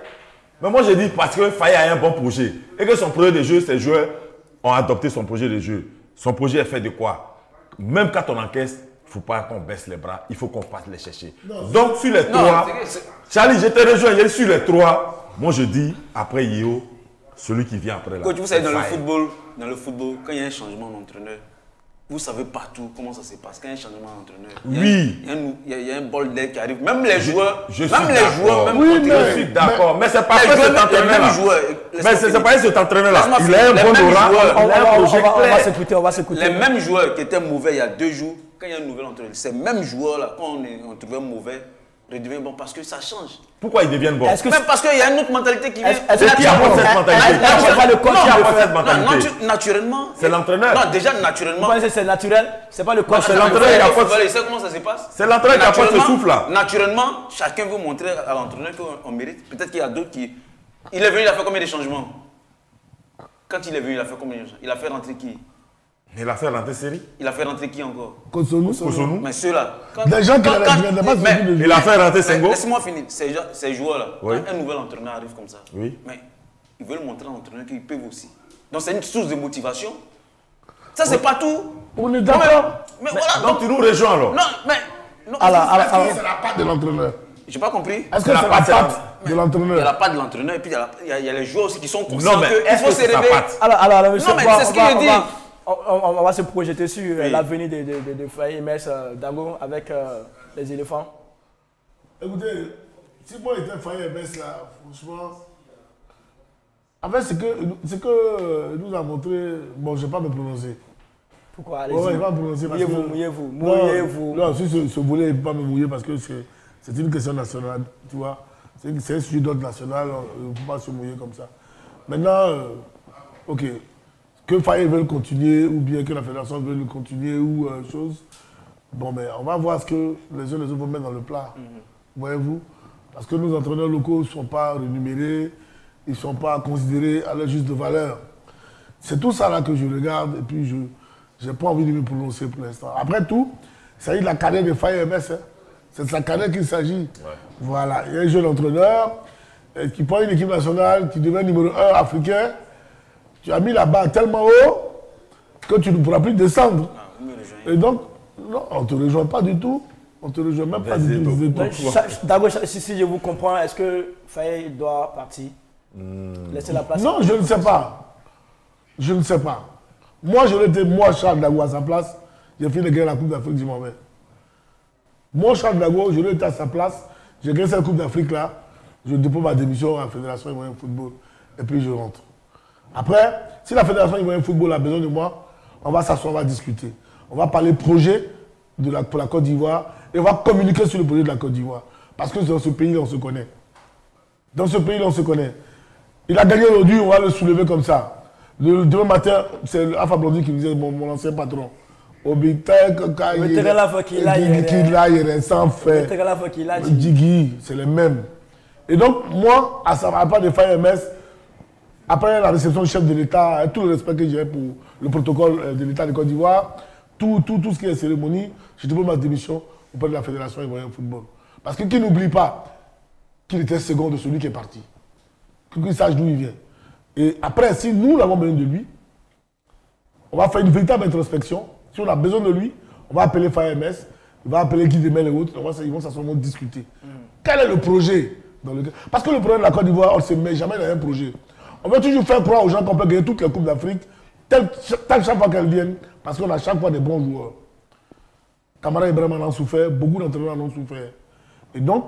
Mais moi, je dis parce que Faye a un bon projet. Et que son projet de jeu, ses joueurs ont adopté son projet de jeu. Son projet est fait de quoi? Même quand on encaisse, il ne faut pas qu'on baisse les bras, il faut qu'on passe les chercher. Donc, sur les trois, Charlie, je te rejoins, sur les trois, moi je dis, après Yeo, celui qui vient après là. Coach, vous savez, dans le football, quand il y a un changement d'entraîneur, vous savez partout comment ça se passe. Quand il y a un changement d'entraîneur, oui. Il y a un bol d'air qui arrive. Même les joueurs, je suis d'accord. Mais c'est pas cet entraîneur-là. Mais c'est pas cet entraîneur-là. Il a un bon aura. On va s'écouter. Les mêmes joueurs qui étaient mauvais il y a 2 jours, quand il y a un nouvel entraîneur, ces mêmes joueurs-là, quand on trouvait mauvais, redeviennent bons parce que ça change. Pourquoi ils deviennent bons? Même parce qu'il y a une autre mentalité qui vient. C'est qui apporte cette mentalité? Naturellement. C'est l'entraîneur. Non, déjà naturellement. C'est naturel. C'est pas le coach. C'est l'entraîneur qui apporte. Vous savez comment ça se passe? C'est l'entraîneur qui apporte ce souffle-là. Naturellement, chacun veut montrer à l'entraîneur qu'on mérite. Peut-être qu'il y a d'autres qui. Il est venu, il a fait combien de changements? Quand il est venu, il a fait combien de changements? Il a fait rentrer qui? Il a fait rentrer Série. Il a fait rentrer qui encore? Kosonou. Mais ceux-là. Des gens qui n'avaient pas suivi le jeu. Il a fait rentrer Sengo. Laisse-moi finir. Ces joueurs-là, quand un nouvel entraîneur arrive comme ça, mais ils veulent montrer à l'entraîneur qu'ils peuvent aussi. Donc c'est une source de motivation. Ça, c'est pas tout. On est d'accord. Mais voilà. Donc tu nous rejoins alors. Non, mais. Est-ce que c'est la patte de l'entraîneur? J'ai pas compris. Est-ce que c'est la patte de l'entraîneur? Il y a la patte de l'entraîneur et puis il y a les joueurs aussi qui sont conscients qu'il faut se réveiller. Alors, monsieur, non, mais c'est ce qu'il dit. On va se projeter sur l'avenir de Faye et Metz Dango avec les éléphants. Écoutez, si moi j'étais Faye et Metz là, franchement, en fait, ce que nous a montré, bon, je ne vais pas me prononcer. Pourquoi? Allez-y. Je ne vais pas me prononcer parce mouillez-vous. Non, sur ce volet, je ne vais pas me mouiller parce que c'est une question nationale, tu vois. C'est un sujet d'ordre national, on ne peut pas se mouiller comme ça. Maintenant, ok. Que Faye veut continuer ou bien que la fédération veut continuer ou chose. Bon, mais on va voir ce que les uns et les autres vont mettre dans le plat. Voyez-vous, Parce que nos entraîneurs locaux ne sont pas rémunérés, ils ne sont pas considérés à leur juste valeur. C'est tout ça là que je regarde et puis je n'ai pas envie de me prononcer pour l'instant. Après tout, il s'agit de la carrière de Faye MS. Hein. C'est de sa carrière qu'il s'agit. Ouais. Voilà. Il y a un jeune entraîneur qui prend une équipe nationale, qui devient numéro 1 africain. Tu as mis la barre tellement haut que tu ne pourras plus descendre. Et donc, non, on ne te rejoint pas du tout. On ne te rejoint même pas du tout. D'abord, si je vous comprends, est-ce que Faye doit partir? Laisser la place? Non, je ne sais pas. Je ne sais pas. Moi, j'aurais été, moi, Charles Dago, à sa place, j'ai fini de gagner la Coupe d'Afrique, je m'en vais. Moi, Charles Dago, j'aurais été à sa place, j'ai gagné cette Coupe d'Afrique-là, je dépose ma démission à la Fédération Ivoirienne de Football, et puis je rentre. Après, si la Fédération Ivoirienne de Football a besoin de moi, on va s'asseoir, on va discuter. On va parler projet pour la Côte d'Ivoire, et on va communiquer sur le projet de la Côte d'Ivoire. Parce que dans ce pays-là, on se connaît. Dans ce pays-là, on se connaît. Il a gagné aujourd'hui, on va le soulever comme ça. Le demain matin, c'est Alpha Blondy qui me disait, mon ancien patron. Sans fait. Djigui, c'est le même. Et donc, moi, à sa part de Faye MS, après la réception du chef de l'État, tout le respect que j'ai pour le protocole de l'État de Côte d'Ivoire, tout ce qui est cérémonie, je dépose ma démission auprès de la Fédération Ivoirienne de Football. Parce que qui n'oublie pas qu'il était second de celui qui est parti. Qu'il sache d'où il vient. Et après, si nous avons besoin de lui, on va faire une véritable introspection. Si on a besoin de lui, on va appeler Faye MS, on va appeler Guy Demel et autres, ils vont s'asseoir, discuter. Quel est le projet dans lequel... Parce que le problème de la Côte d'Ivoire, on ne se met jamais dans un projet. On veut toujours faire croire aux gens qu'on peut gagner toutes les Coupes d'Afrique, chaque fois qu'elles viennent, parce qu'on a chaque fois des bons joueurs. Camara Ibrahim en a souffert, beaucoup d'entraîneurs en ont souffert. Et donc,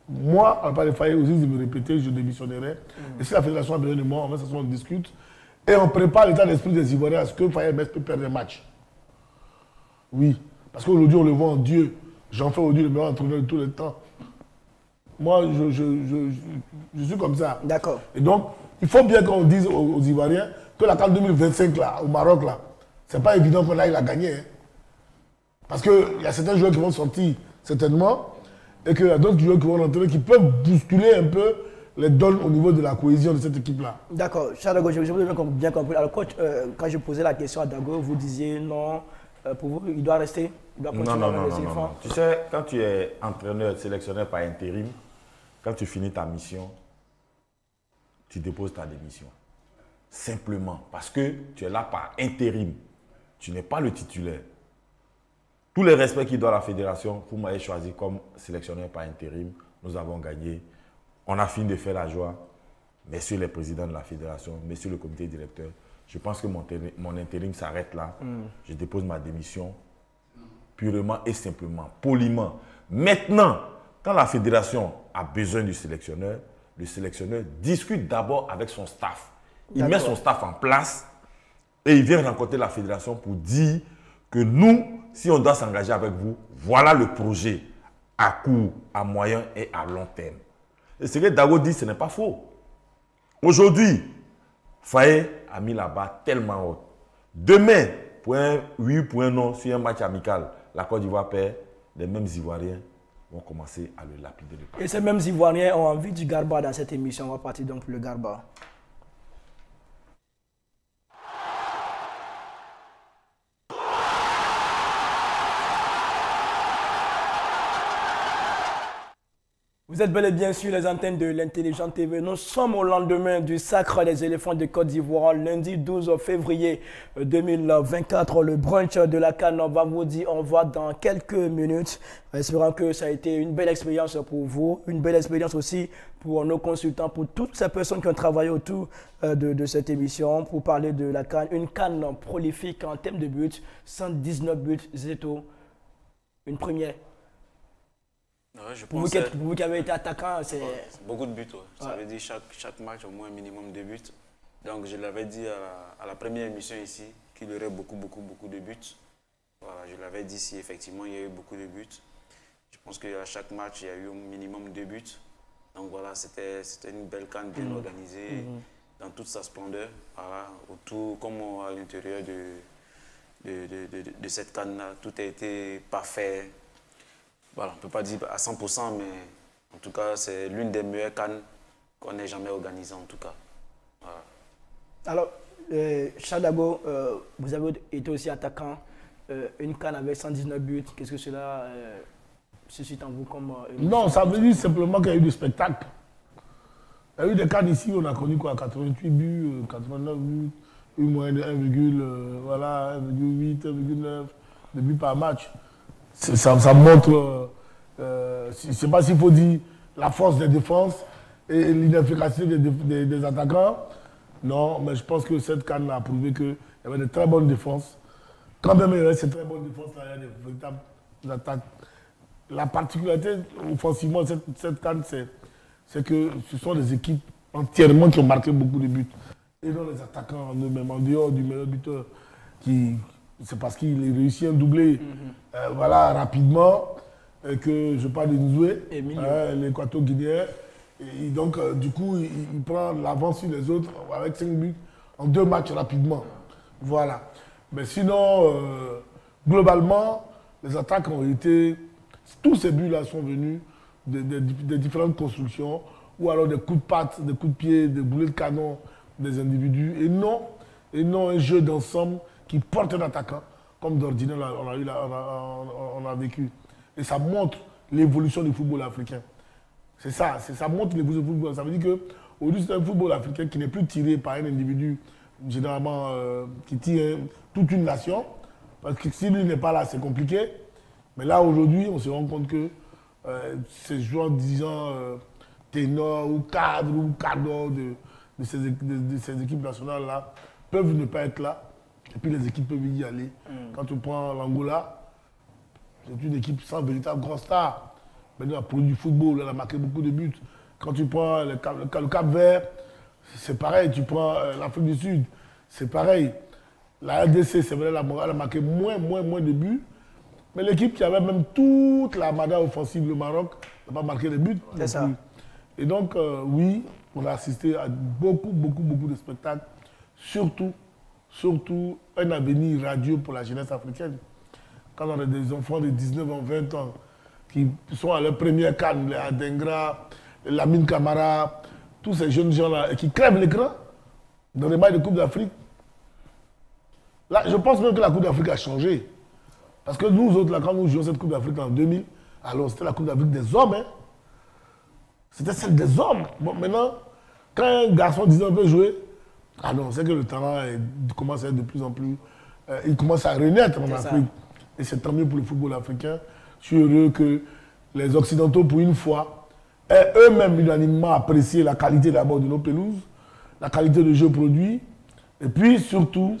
moi, à part les Faye aussi, de me répéter, je démissionnerai. Et si la fédération a besoin de moi, on va s'asseoir, on discute. Et on prépare l'état d'esprit des Ivoiriens à ce que Faye MS peut perdre un match. Oui. Parce qu'aujourd'hui, on le voit en Dieu. J'en fais aujourd'hui le meilleur entraîneur de tous les temps. Moi, je suis comme ça. D'accord. Et donc, il faut bien qu'on dise aux Ivoiriens que la CAN 2025, là, au Maroc, là, c'est pas évident qu'on aille la gagner. Hein. Parce qu'il y a certains joueurs qui vont sortir, certainement, et qu'il y a d'autres joueurs qui vont rentrer, qui peuvent bousculer un peu les donnes au niveau de la cohésion de cette équipe-là. D'accord. Charles Dago, je vous ai bien compris. Alors, coach, quand je posais la question à Dago, vous disiez non, pour vous, il doit rester, il doit continuer non. Tu sais, quand tu es entraîneur, sélectionneur par intérim, quand tu finis ta mission, tu déposes ta démission. Simplement, parce que tu es là par intérim. Tu n'es pas le titulaire. Tous les respects qu'il doit à la fédération, vous m'avez choisi comme sélectionneur par intérim. Nous avons gagné. On a fini de faire la joie. Messieurs les présidents de la fédération, messieurs le comité directeur, je pense que mon intérim s'arrête là. Je dépose ma démission purement et simplement, poliment. Maintenant, quand la fédération a besoin du sélectionneur, le sélectionneur discute d'abord avec son staff. Il met son staff en place et il vient rencontrer la fédération pour dire que nous, si on doit s'engager avec vous, voilà le projet à court, à moyen et à long terme. Et ce que Dago dit, ce n'est pas faux. Aujourd'hui, Faye a mis la barre tellement haute. Demain, pour un oui, pour un non, sur un match amical, la Côte d'Ivoire perd, les mêmes Ivoiriens vont commencer à le lapider. Et ces mêmes Ivoiriens ont envie du Garba dans cette émission. On va partir donc pour le Garba. Vous êtes bel et bien sur les antennes de l'Intelligente TV. Nous sommes au lendemain du sacre des éléphants de Côte d'Ivoire, lundi 12 février 2024. Le brunch de la CAN, on va vous dire, on voit dans quelques minutes. Espérons que ça a été une belle expérience pour vous, une belle expérience aussi pour nos consultants, pour toutes ces personnes qui ont travaillé autour de cette émission pour parler de la CAN. Une CAN prolifique en termes de buts, 119 buts, Zeto, une première. Ouais, pour vous qui avez été attaquant, c'est beaucoup de buts. Ouais. Ça veut dire chaque match au moins un minimum de buts. Donc je l'avais dit à la première émission ici qu'il y aurait beaucoup de buts. Voilà, je l'avais dit si effectivement il y a eu beaucoup de buts. Je pense qu'à chaque match il y a eu au minimum 2 buts. Donc voilà, c'était une belle CAN bien organisée dans toute sa splendeur. Voilà, autour comme à l'intérieur de cette CAN-là, tout a été parfait. Voilà, on ne peut pas dire à 100%, mais En tout cas, c'est l'une des meilleures CAN qu'on ait jamais organisée, en tout cas. Voilà. Alors, Shadago, vous avez été aussi attaquant. Une CAN avec 119 buts, qu'est-ce que cela suscite en vous comme non, ça veut dire simplement qu'il y a eu du spectacle. Il y a eu des CAN ici, on a connu quoi, 88 buts, 89 buts, eu moins de 1,8, 1,9 de buts par match. Ça montre, je ne sais pas s'il faut dire la force des défenses et l'inefficacité des attaquants. Non, mais je pense que cette CAN a prouvé qu'il y avait de très bonnes défenses. Quand même, il y avait ces très bonnes défenses, il y a des véritables attaques. La particularité, offensivement, cette CAN, c'est que ce sont des équipes entièrement qui ont marqué beaucoup de buts. Et non les attaquants en eux-mêmes, en dehors du meilleur buteur, c'est parce qu'il réussit un doublé voilà, rapidement, que je parle de Nzoué, l'équato-guinéen. Et donc, du coup, il prend l'avance sur les autres avec 5 buts en 2 matchs rapidement. Voilà. Mais sinon, globalement, les attaques ont été... Tous ces buts-là sont venus de différentes constructions, ou alors des coups de patte, des coups de pied, des boulets de canon des individus, et non un jeu d'ensemble qui porte un attaquant, comme d'ordinaire on a vécu. Et ça montre l'évolution du football africain. C'est ça montre l'évolution du football. Ça veut dire qu'aujourd'hui, c'est un football africain qui n'est plus tiré par un individu, généralement, qui tire toute une nation. Parce que si lui n'est pas là, c'est compliqué. Mais là, aujourd'hui, on se rend compte que ces joueurs, disons, ténors ou cadres de ces équipes nationales-là peuvent ne pas être là. Et puis les équipes peuvent y aller. Quand tu prends l'Angola, c'est une équipe sans véritable grand star. Mais elle a produit du football, elle a marqué beaucoup de buts. Quand tu prends le Cap-Vert, c'est pareil. Tu prends l'Afrique du Sud, c'est pareil. La RDC, c'est vrai, elle a marqué moins de buts. Mais l'équipe qui avait même toute l'armada offensive, le Maroc, n'a pas marqué de buts. C'est ça. Et donc, oui, on a assisté à beaucoup de spectacles. Surtout un avenir radieux pour la jeunesse africaine. Quand on a des enfants de 19 ans, 20 ans, qui sont à leur première CAN, les Adengra, les Lamine Camara, tous ces jeunes gens-là, qui crèvent l'écran dans les matchs de Coupe d'Afrique. Là, je pense même que la Coupe d'Afrique a changé. Parce que nous autres, là, quand nous jouions cette Coupe d'Afrique en 2000, alors c'était la Coupe d'Afrique des hommes. Hein. C'était celle des hommes. Bon, maintenant, quand un garçon disait on peut jouer, ah non, c'est que le talent commence à être de plus en plus... il commence à renaître en Afrique. Et c'est tant mieux pour le football africain. Je suis heureux que les Occidentaux, pour une fois, aient eux-mêmes unanimement apprécié la qualité d'abord de nos pelouses, la qualité de jeu produit, et puis surtout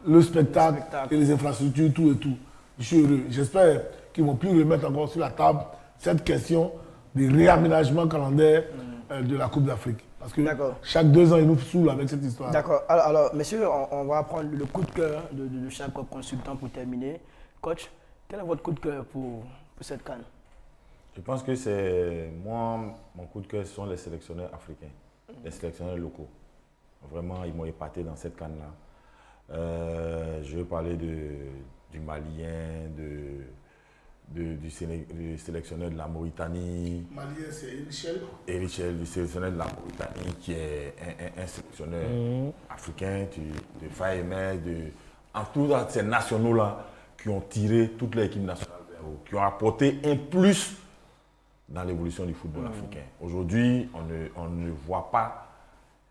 le spectacle et les infrastructures, tout et tout. Je suis heureux. J'espère qu'ils vont plus remettre encore sur la table cette question des réaménagements calendaires de la Coupe d'Afrique. Parce que chaque 2 ans, ils nous saoulent avec cette histoire. D'accord. Alors, messieurs, on va prendre le coup de cœur de chaque consultant pour terminer. Coach, quel est votre coup de cœur pour cette CAN? Je pense que c'est moi, mon coup de cœur, ce sont les sélectionneurs africains, les sélectionneurs locaux. Vraiment, ils m'ont épaté dans cette CAN-là. Je vais parler du Malien, du sélectionneur de la Mauritanie. Malien, c'est Erichel. Erichel, du sélectionneur de la Mauritanie, qui est un sélectionneur africain, de Fayemet, en tout cas, ces nationaux-là qui ont tiré toute l'équipe nationale vers haut, qui ont apporté un plus dans l'évolution du football africain. Aujourd'hui, on ne voit pas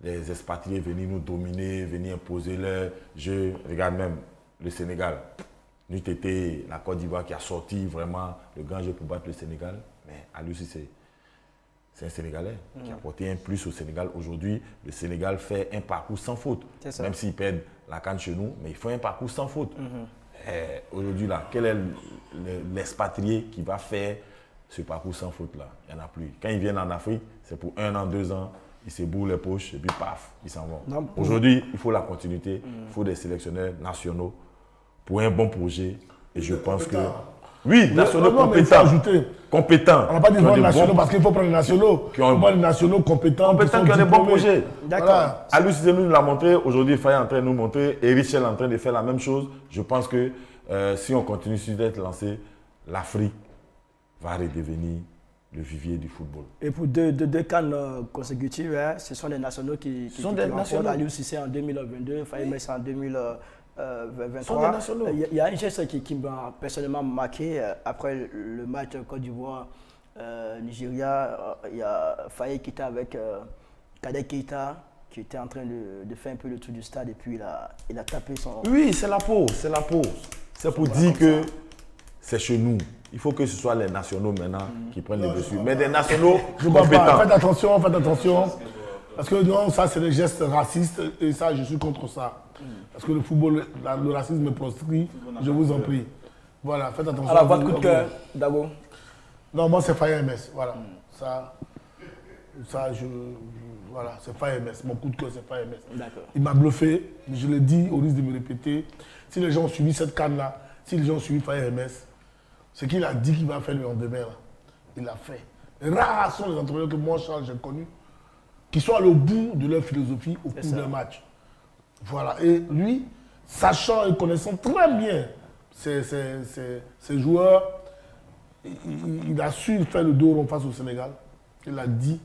les expatriés venir nous dominer, venir imposer leur jeu. Regarde même le Sénégal. Nous, c'était la Côte d'Ivoire qui a sorti vraiment le grand jeu pour battre le Sénégal. Mais à lui aussi, c'est un Sénégalais qui a apporté un plus au Sénégal. Aujourd'hui, le Sénégal fait un parcours sans faute. Même s'ils perdent la CAN chez nous, mais ils font un parcours sans faute. Aujourd'hui, là, quel est l'expatrié qui va faire ce parcours sans faute-là? Il n'y en a plus. Quand ils viennent en Afrique, c'est pour 1 an, 2 ans. Ils se bourrent les poches et puis paf, ils s'en vont. Aujourd'hui, il faut la continuité. Il faut des sélectionneurs nationaux pour un bon projet. Et je pense que... Oui, nationaux compétents. Compétents. On n'a pas dit les nationaux parce qu'il faut prendre les nationaux. Qui ont les nationaux compétents. Compétents qui ont des bons projets. D'accord. Alou Cissé nous l'a montré. Aujourd'hui, Faye est en train de nous montrer. Et Richel est en train de faire la même chose. Je pense que si on continue sur d'être lancé, l'Afrique va redevenir le vivier du football. Et pour deux cannes consécutives, hein, ce sont des nationaux qui sont des nationaux. Aliou Cissé en 2022, Faye Mess en 2023. Sont des nationaux. Il y a un geste qui m'a personnellement marqué après le match Côte d'Ivoire. Nigeria, il y a Faye qui était avec Kadek Keita qui était en train de faire un peu le tour du stade et puis il a tapé son... Oui, c'est la pause, c'est la pause. C'est pour dire que c'est chez nous. Il faut que ce soit les nationaux maintenant qui prennent le dessus. Mais des nationaux compétents. Faites attention. Parce que non, ça c'est des gestes racistes et ça, je suis contre ça. Parce que le football, le racisme est proscrit, je vous en prie. Voilà, faites attention. Alors, votre coup de cœur, Dago? Non, moi c'est Faye MS, voilà. Voilà, c'est Faye MS. Mon coup de cœur, c'est Faye MS. D'accord. Il m'a bluffé, mais je l'ai dit au risque de me répéter. Si les gens ont suivi cette canne-là, si les gens ont suivi Faye MS, ce qu'il a dit qu'il va faire le lendemain, là, il l'a fait. Rares sont les entraîneurs que moi, Charles, j'ai connus, qui sont allés au bout de leur philosophie au cours d'un match. Voilà. Et lui, sachant et connaissant très bien ses joueurs, il a su faire le dos rond face au Sénégal. Il l'a dit.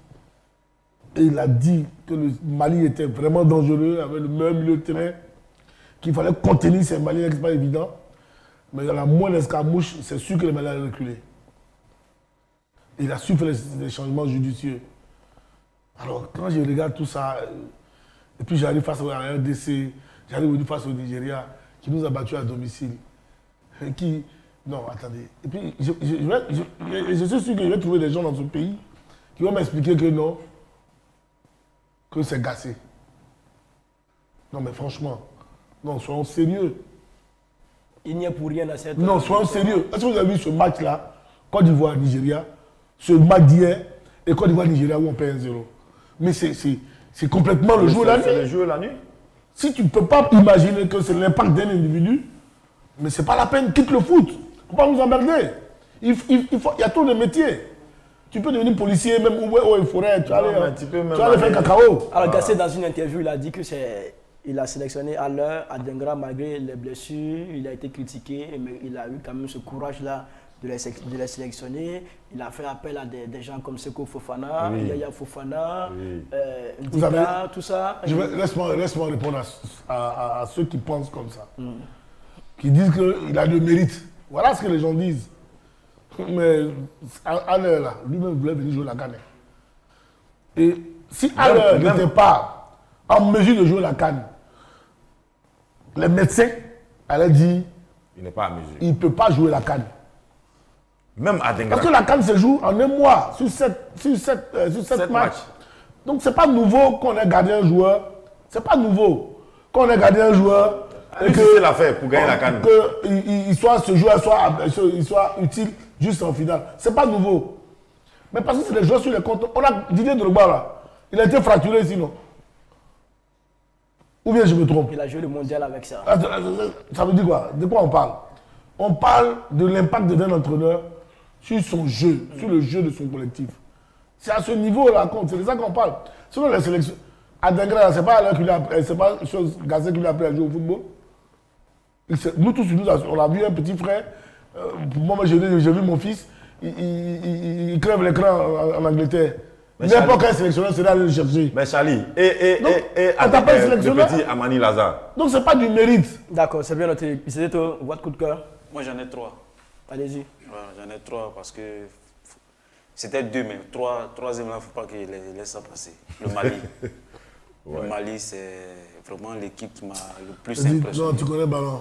Et il a dit que le Mali était vraiment dangereux, avec le même milieu de terrain, qu'il fallait contenir ces Maliens, ce n'est pas évident. Mais dans la moindre escarmouche, c'est sûr que les Maliens allaient reculer. Et il a su faire les changements judicieux. Alors, quand je regarde tout ça, et puis j'arrive face à la RDC, j'arrive face au Nigeria, qui nous a battus à domicile. Et qui... Non, attendez. Et puis, je suis sûr que je vais trouver des gens dans ce pays qui vont m'expliquer que non, que c'est gassé. Non, mais franchement, non, soyons sérieux. Il n'y a pour rien à cette... Non, soyons sérieux. Est-ce que vous avez vu ce match-là, Côte d'Ivoire-Nigeria, ce match d'hier, et Côte d'Ivoire-Nigeria où on paye 1-0? Mais c'est complètement le jour et la nuit. C'est le jour et la nuit. Si tu ne peux pas imaginer que c'est l'impact d'un individu, mais ce n'est pas la peine, quitte le foot. Il ne faut pas nous emmerder. Il y a tous les métiers. Tu peux devenir policier, même où il faudrait. Tu vas aller faire cacao. Alors, Gassé, dans une interview, il a dit que il a sélectionné à l'heure, à Dengra, malgré les blessures. Il a été critiqué, mais il a eu quand même ce courage-là de les sélectionner. Il a fait appel à des gens comme Seko Fofana, Yaya Fofana, Ndika, tout ça. Laisse-moi répondre à ceux qui pensent comme ça. Qui disent qu'il a le mérite. Voilà ce que les gens disent. Mais à l'heure là, lui-même voulait venir jouer la CAN. Et si à l'heure n'était pas en mesure de jouer la CAN, les médecins allaient dire il n'est pas à mesure. Il ne peut pas jouer la CAN. Même à Dengra. Parce que la CAN se joue en un mois, sur 7 matchs. Donc c'est pas nouveau qu'on ait gardé un joueur. C'est pas nouveau qu'on ait gardé un joueur. Et que c'est l'affaire pour gagner la CAN. Que ce joueur soit utile juste en finale. C'est pas nouveau. Mais parce que c'est des joueurs sur les comptes. On a Didier Drogba là. Il a été fracturé sinon. Ou bien je me trompe. Il a joué le mondial avec ça. Ça veut dire quoi? De quoi on parle? On parle de l'impact d'un entraîneur sur son jeu, sur le jeu de son collectif. C'est à ce niveau-là qu'on. C'est de ça qu'on parle. Sinon les sélections. À Dengra, c'est pas à l'heure qu'il a. C'est pas Gassé qui lui a appris à jouer au football. Nous tous, on a vu un petit frère. Moi, j'ai vu mon fils. Il crève l'écran en Angleterre. N'importe quel sélectionneur serait allé le chercher. Mais Charlie, on t'appelle sélectionneur. Le petit Amani Lazare. Donc c'est pas du mérite. D'accord, c'est bien noté. C'était votre coup de cœur? Moi j'en ai 3. Allez-y. Voilà, j'en ai 3 parce que c'était 2, mais troisième là, il ne faut pas qu'il laisse ça passer. Le Mali. Le Mali, c'est vraiment l'équipe qui m'a le plus impressionné. Non, tu connais le ballon.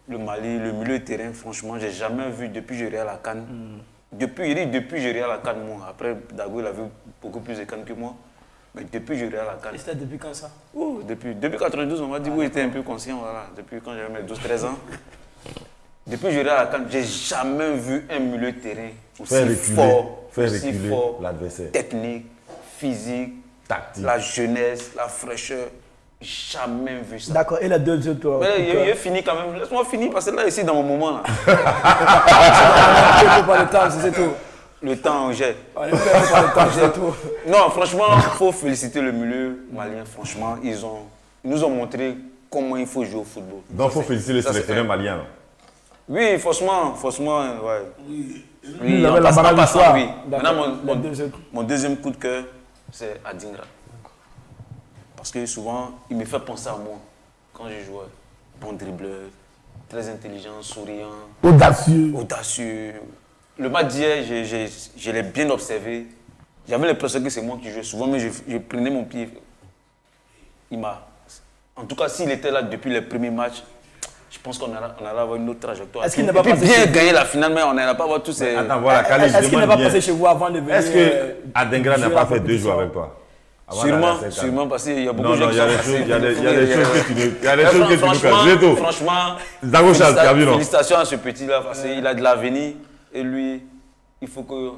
Le Mali, le milieu de terrain, franchement, je n'ai jamais vu depuis que je à la CAN. Depuis que je à la CAN, moi. Après, Dago, il a vu beaucoup plus de CAN que moi. Mais depuis que je à la CAN. Et c'était depuis quand ça? Depuis 92, on m'a dit que j'étais un peu conscient. Voilà. Depuis quand j'avais mes 12-13 ans. Depuis que je à la CAN, je n'ai jamais vu un milieu de terrain aussi fort, l'adversaire. Technique, physique, tactique, la jeunesse, la fraîcheur. Jamais vu ça. D'accord, et la deuxième tour? Mais il est fini quand même. Laisse-moi finir parce que là, ici, dans mon moment. Là. Pas le temps, c'est tout. Le temps, j'ai. Non, Non, franchement, il faut féliciter le milieu malien. Franchement, ils nous ont montré comment il faut jouer au football. Donc, il faut féliciter les sélectionneurs maliens. Oui, franchement, ouais. Oui, il avait en la barrage passant, du soir. oui. Maintenant, Le deuxième. mon deuxième coup de cœur, c'est Adingra. Parce que souvent, il me fait penser à moi quand je jouais. Bon dribbleur, très intelligent, souriant, audacieux. Le match d'hier, je l'ai bien observé. J'avais l'impression que c'est moi qui jouais souvent, mais je prenais mon pied. En tout cas, s'il était là depuis le premier match, je pense qu'on allait avoir une autre trajectoire. Est-ce qu'il n'a pas passé bien gagné la finale, mais on n'allait pas avoir tous ces... Attends, voilà, Khalid, Est-ce qu'il n'est pas passé chez vous avant de venir? Est-ce que Adingra n'a pas fait 2 jours avec toi? Sûrement, parce qu'il y a beaucoup non, de gens qui sont passés. Il y a des choses que tu nous... Franchement, Zago Charles, tu as vu, non? Félicitations à ce petit-là, parce qu'il a de l'avenir. Et lui, il faut qu'on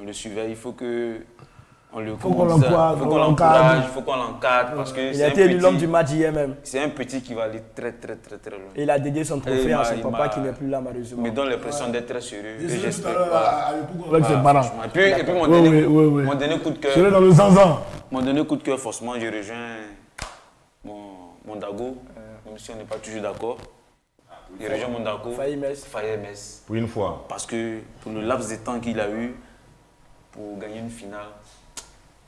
le surveille, il faut qu'on l'encourage, il faut qu'on l'encadre. Parce que il a été l'homme du match hier même. C'est un petit qui va aller très loin. Et il a dédié son trophée à son papa qui n'est plus là malheureusement. Il me donne l'impression d'être très sérieux. Et j'espère. Avec ses parents. Et puis mon dernier coup de cœur. C'est dans le Zanzan. Mon dernier coup de cœur, forcément, je rejoins mon Dago, même si on n'est pas toujours d'accord. Je rejoins mon Dago. Faye Metz. Pour une fois. Parce que pour le laps de temps qu'il a eu pour gagner une finale,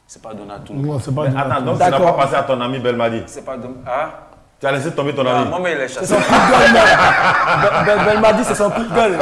c'est pas donné à tout le monde. Attends, donc tu n'as pas passé à ton ami Belmadi? C'est pas donné. Ah? Tu as laissé tomber ton ami? Moi, mais il est chassé. C'est son coup de gueule. Belmadi, c'est son coup de gueule.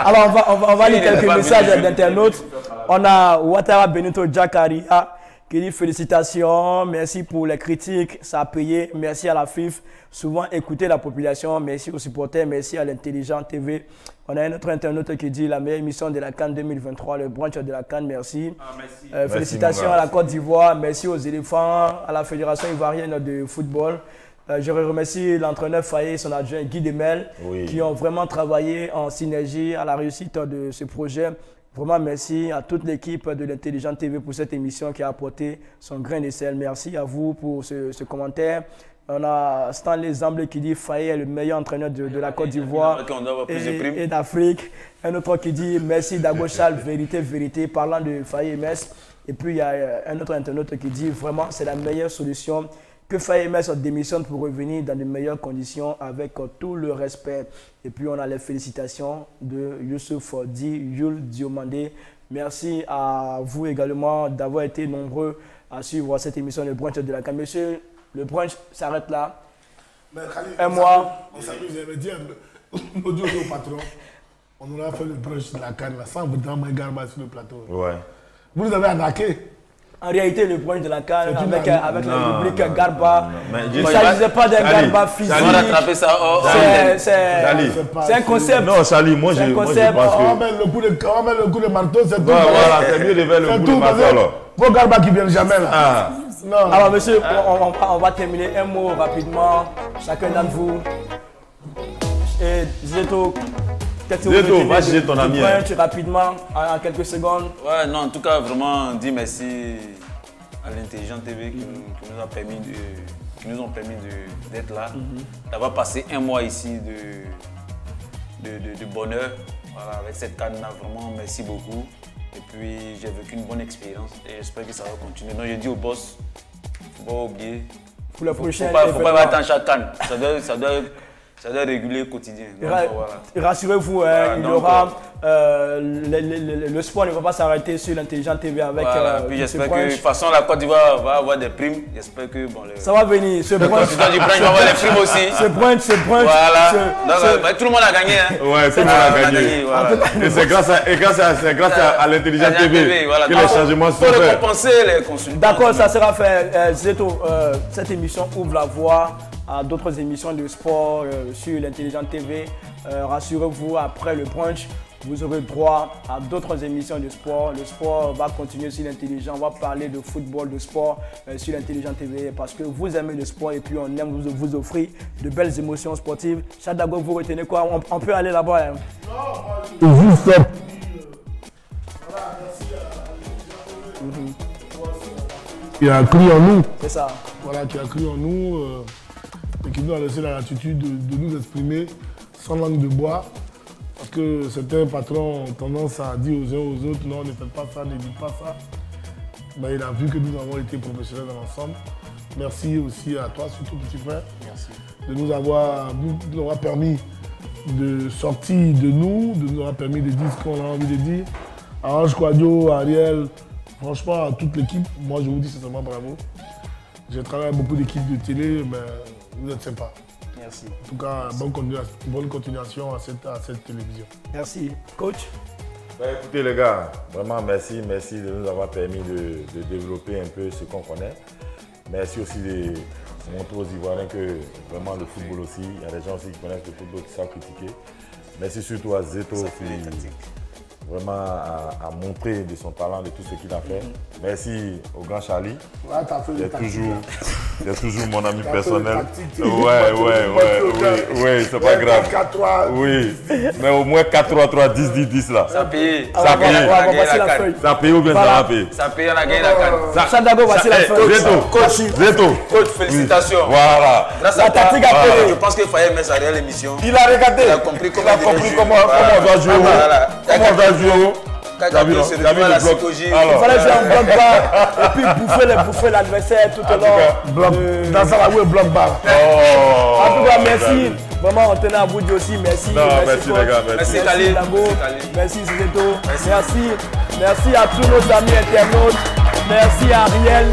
Alors, on va lire quelques messages d'internautes. On a Ouattara Benito Jakaria qui dit félicitations, merci pour les critiques, ça a payé, merci à la FIF, souvent écouter la population, merci aux supporters, merci à l'Intelligent TV. On a un autre internaute qui dit la meilleure émission de la CAN 2023, le brunch de la CAN, merci. Merci. Félicitations à la Côte d'Ivoire, merci aux éléphants, à la Fédération ivoirienne de football. Je remercie l'entraîneur Faye et son adjoint Guy Demel qui ont vraiment travaillé en synergie à la réussite de ce projet. Vraiment merci à toute l'équipe de l'Intelligent TV pour cette émission qui a apporté son grain de sel. Merci à vous pour ce commentaire. On a Stanley Zamblé qui dit Faye est le meilleur entraîneur de la Côte d'Ivoire et d'Afrique. Un autre qui dit merci Dago Charles, vérité, parlant de Faye et Metz. Et puis il y a un autre internaute qui dit vraiment c'est la meilleure solution. Que Faye et Metz démissionnent pour revenir dans de meilleures conditions avec tout le respect. Et puis on a les félicitations de Youssouf Di, Yul Diomandé. Merci à vous également d'avoir été nombreux à suivre cette émission de brunch de la CAN. Monsieur, le brunch s'arrête là. Un mois. On s'amuse, j'avais dit au patron, on aura fait le brunch de la CAN sans vous donner un garba sur le plateau. Ouais. Vous nous avez arnaqué. En réalité, le brunch de la CAN avec la rubrique Garba, il ne Mais s'agissait pas d'un Garba physique. On va rattraper ça. C'est un concept. Non, Charlie, moi je pense que... On va mettre le coup de marteau, c'est tout. Voilà, c'est mieux de faire le coup de marteau. Vos Garba qui viennent jamais là. Non. Alors monsieur, on va terminer un mot rapidement, chacun d'entre vous. Et Zeto, va chez ton ami. Rapidement, en quelques secondes. Ouais, non, en tout cas, vraiment, dire merci à l'Intelligent TV qui nous a permis d'être là, d'avoir passé un mois ici de bonheur. Voilà, avec cette CAN-là, vraiment, merci beaucoup. Et puis, j'ai vécu une bonne expérience et j'espère que ça va continuer. Donc, j'ai dit au boss, il ne faut pas oublier. Pour le prochain, il ne faut pas attendre chaque CAN. Ça doit réguler au quotidien. Rassurez-vous, il y aura le sport ne va pas s'arrêter sur l'Intelligent TV avec. Puis j'espère que de toute façon la Côte d'Ivoire va avoir des primes. J'espère que ça va venir. Ce brunch va avoir des primes aussi. Ce brunch. Voilà. Tout le monde a gagné. Ouais, tout le monde a gagné. Et c'est grâce à l'Intelligent TV que les changements sont faits. Pour récompenser les consultants. D'accord, ça sera fait. Zeto, cette émission ouvre la voie à d'autres émissions de sport sur l'Intelligent TV. Rassurez-vous, après le brunch, vous aurez droit à d'autres émissions de sport. Le sport va continuer sur l'Intelligent. On va parler de football, de sport sur l'Intelligent TV parce que vous aimez le sport et puis on aime vous offrir de belles émotions sportives. Chadago, vous retenez quoi? On peut aller là-bas. Juste. Qui a cru en nous. C'est ça. Voilà, qui a cru en nous. Et qui nous a laissé la latitude de nous exprimer sans langue de bois. Parce que certains patrons ont tendance à dire aux uns aux autres, non, ne faites pas ça, ne dites pas ça. Ben, il a vu que nous avons été professionnels dans l'ensemble. Merci aussi à toi, surtout petit frère, de nous avoir permis sorti de nous a permis de dire ce qu'on a envie de dire. À Ange Kouadio, à Ariel, franchement, à toute l'équipe, moi je vous dis sincèrement bravo. J'ai travaillé avec beaucoup d'équipes de télé, mais vous êtes sympas. Merci. En tout cas, bonne continuation à cette télévision. Merci. Coach? Écoutez les gars, vraiment merci de nous avoir permis de développer un peu ce qu'on connaît. Merci aussi de montrer aux Ivoiriens que vraiment le football aussi, il y a des gens aussi qui connaissent le football qui savent critiquer. Merci surtout à Zeto qui vraiment a montré de son talent, de tout ce qu'il a fait. Merci au grand Charlie. Il est toujours mon ami personnel. Ouais, c'est pas grave. 4-3. Oui, mais au moins 4-3-3, 10-10 là. Ça a payé. Ça a payé. Ça a payé ou bien ça va payer? Ça a payé, on a gagné la canne. Chadago, voici la feuille. Zeto. Coach, félicitations. Voilà. Grâce à toi, je pense qu'il fallait mettre ça derrière l'émission. Il a regardé. Il a compris comment on doit jouer. Comment on doit jouer. Il fallait jouer en bloc bas et puis bouffer l'adversaire tout au long. Dans sa rue, bloc bas. En tout cas, merci. Vraiment, on tenait à vous dire aussi merci. Merci les gars. Merci Khalil. Merci Zeto. Merci à tous nos amis internautes. Merci à Ariel.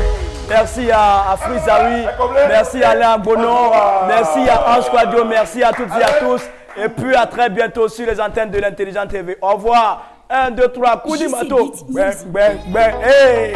Merci à Frizawi. Merci à Alain Bonon. Merci à Ange Kouadio. Merci à toutes et à tous. Et puis à très bientôt sur les antennes de l'Intelligent TV. Au revoir. 1, 2, 3, coup du marteau. Hey!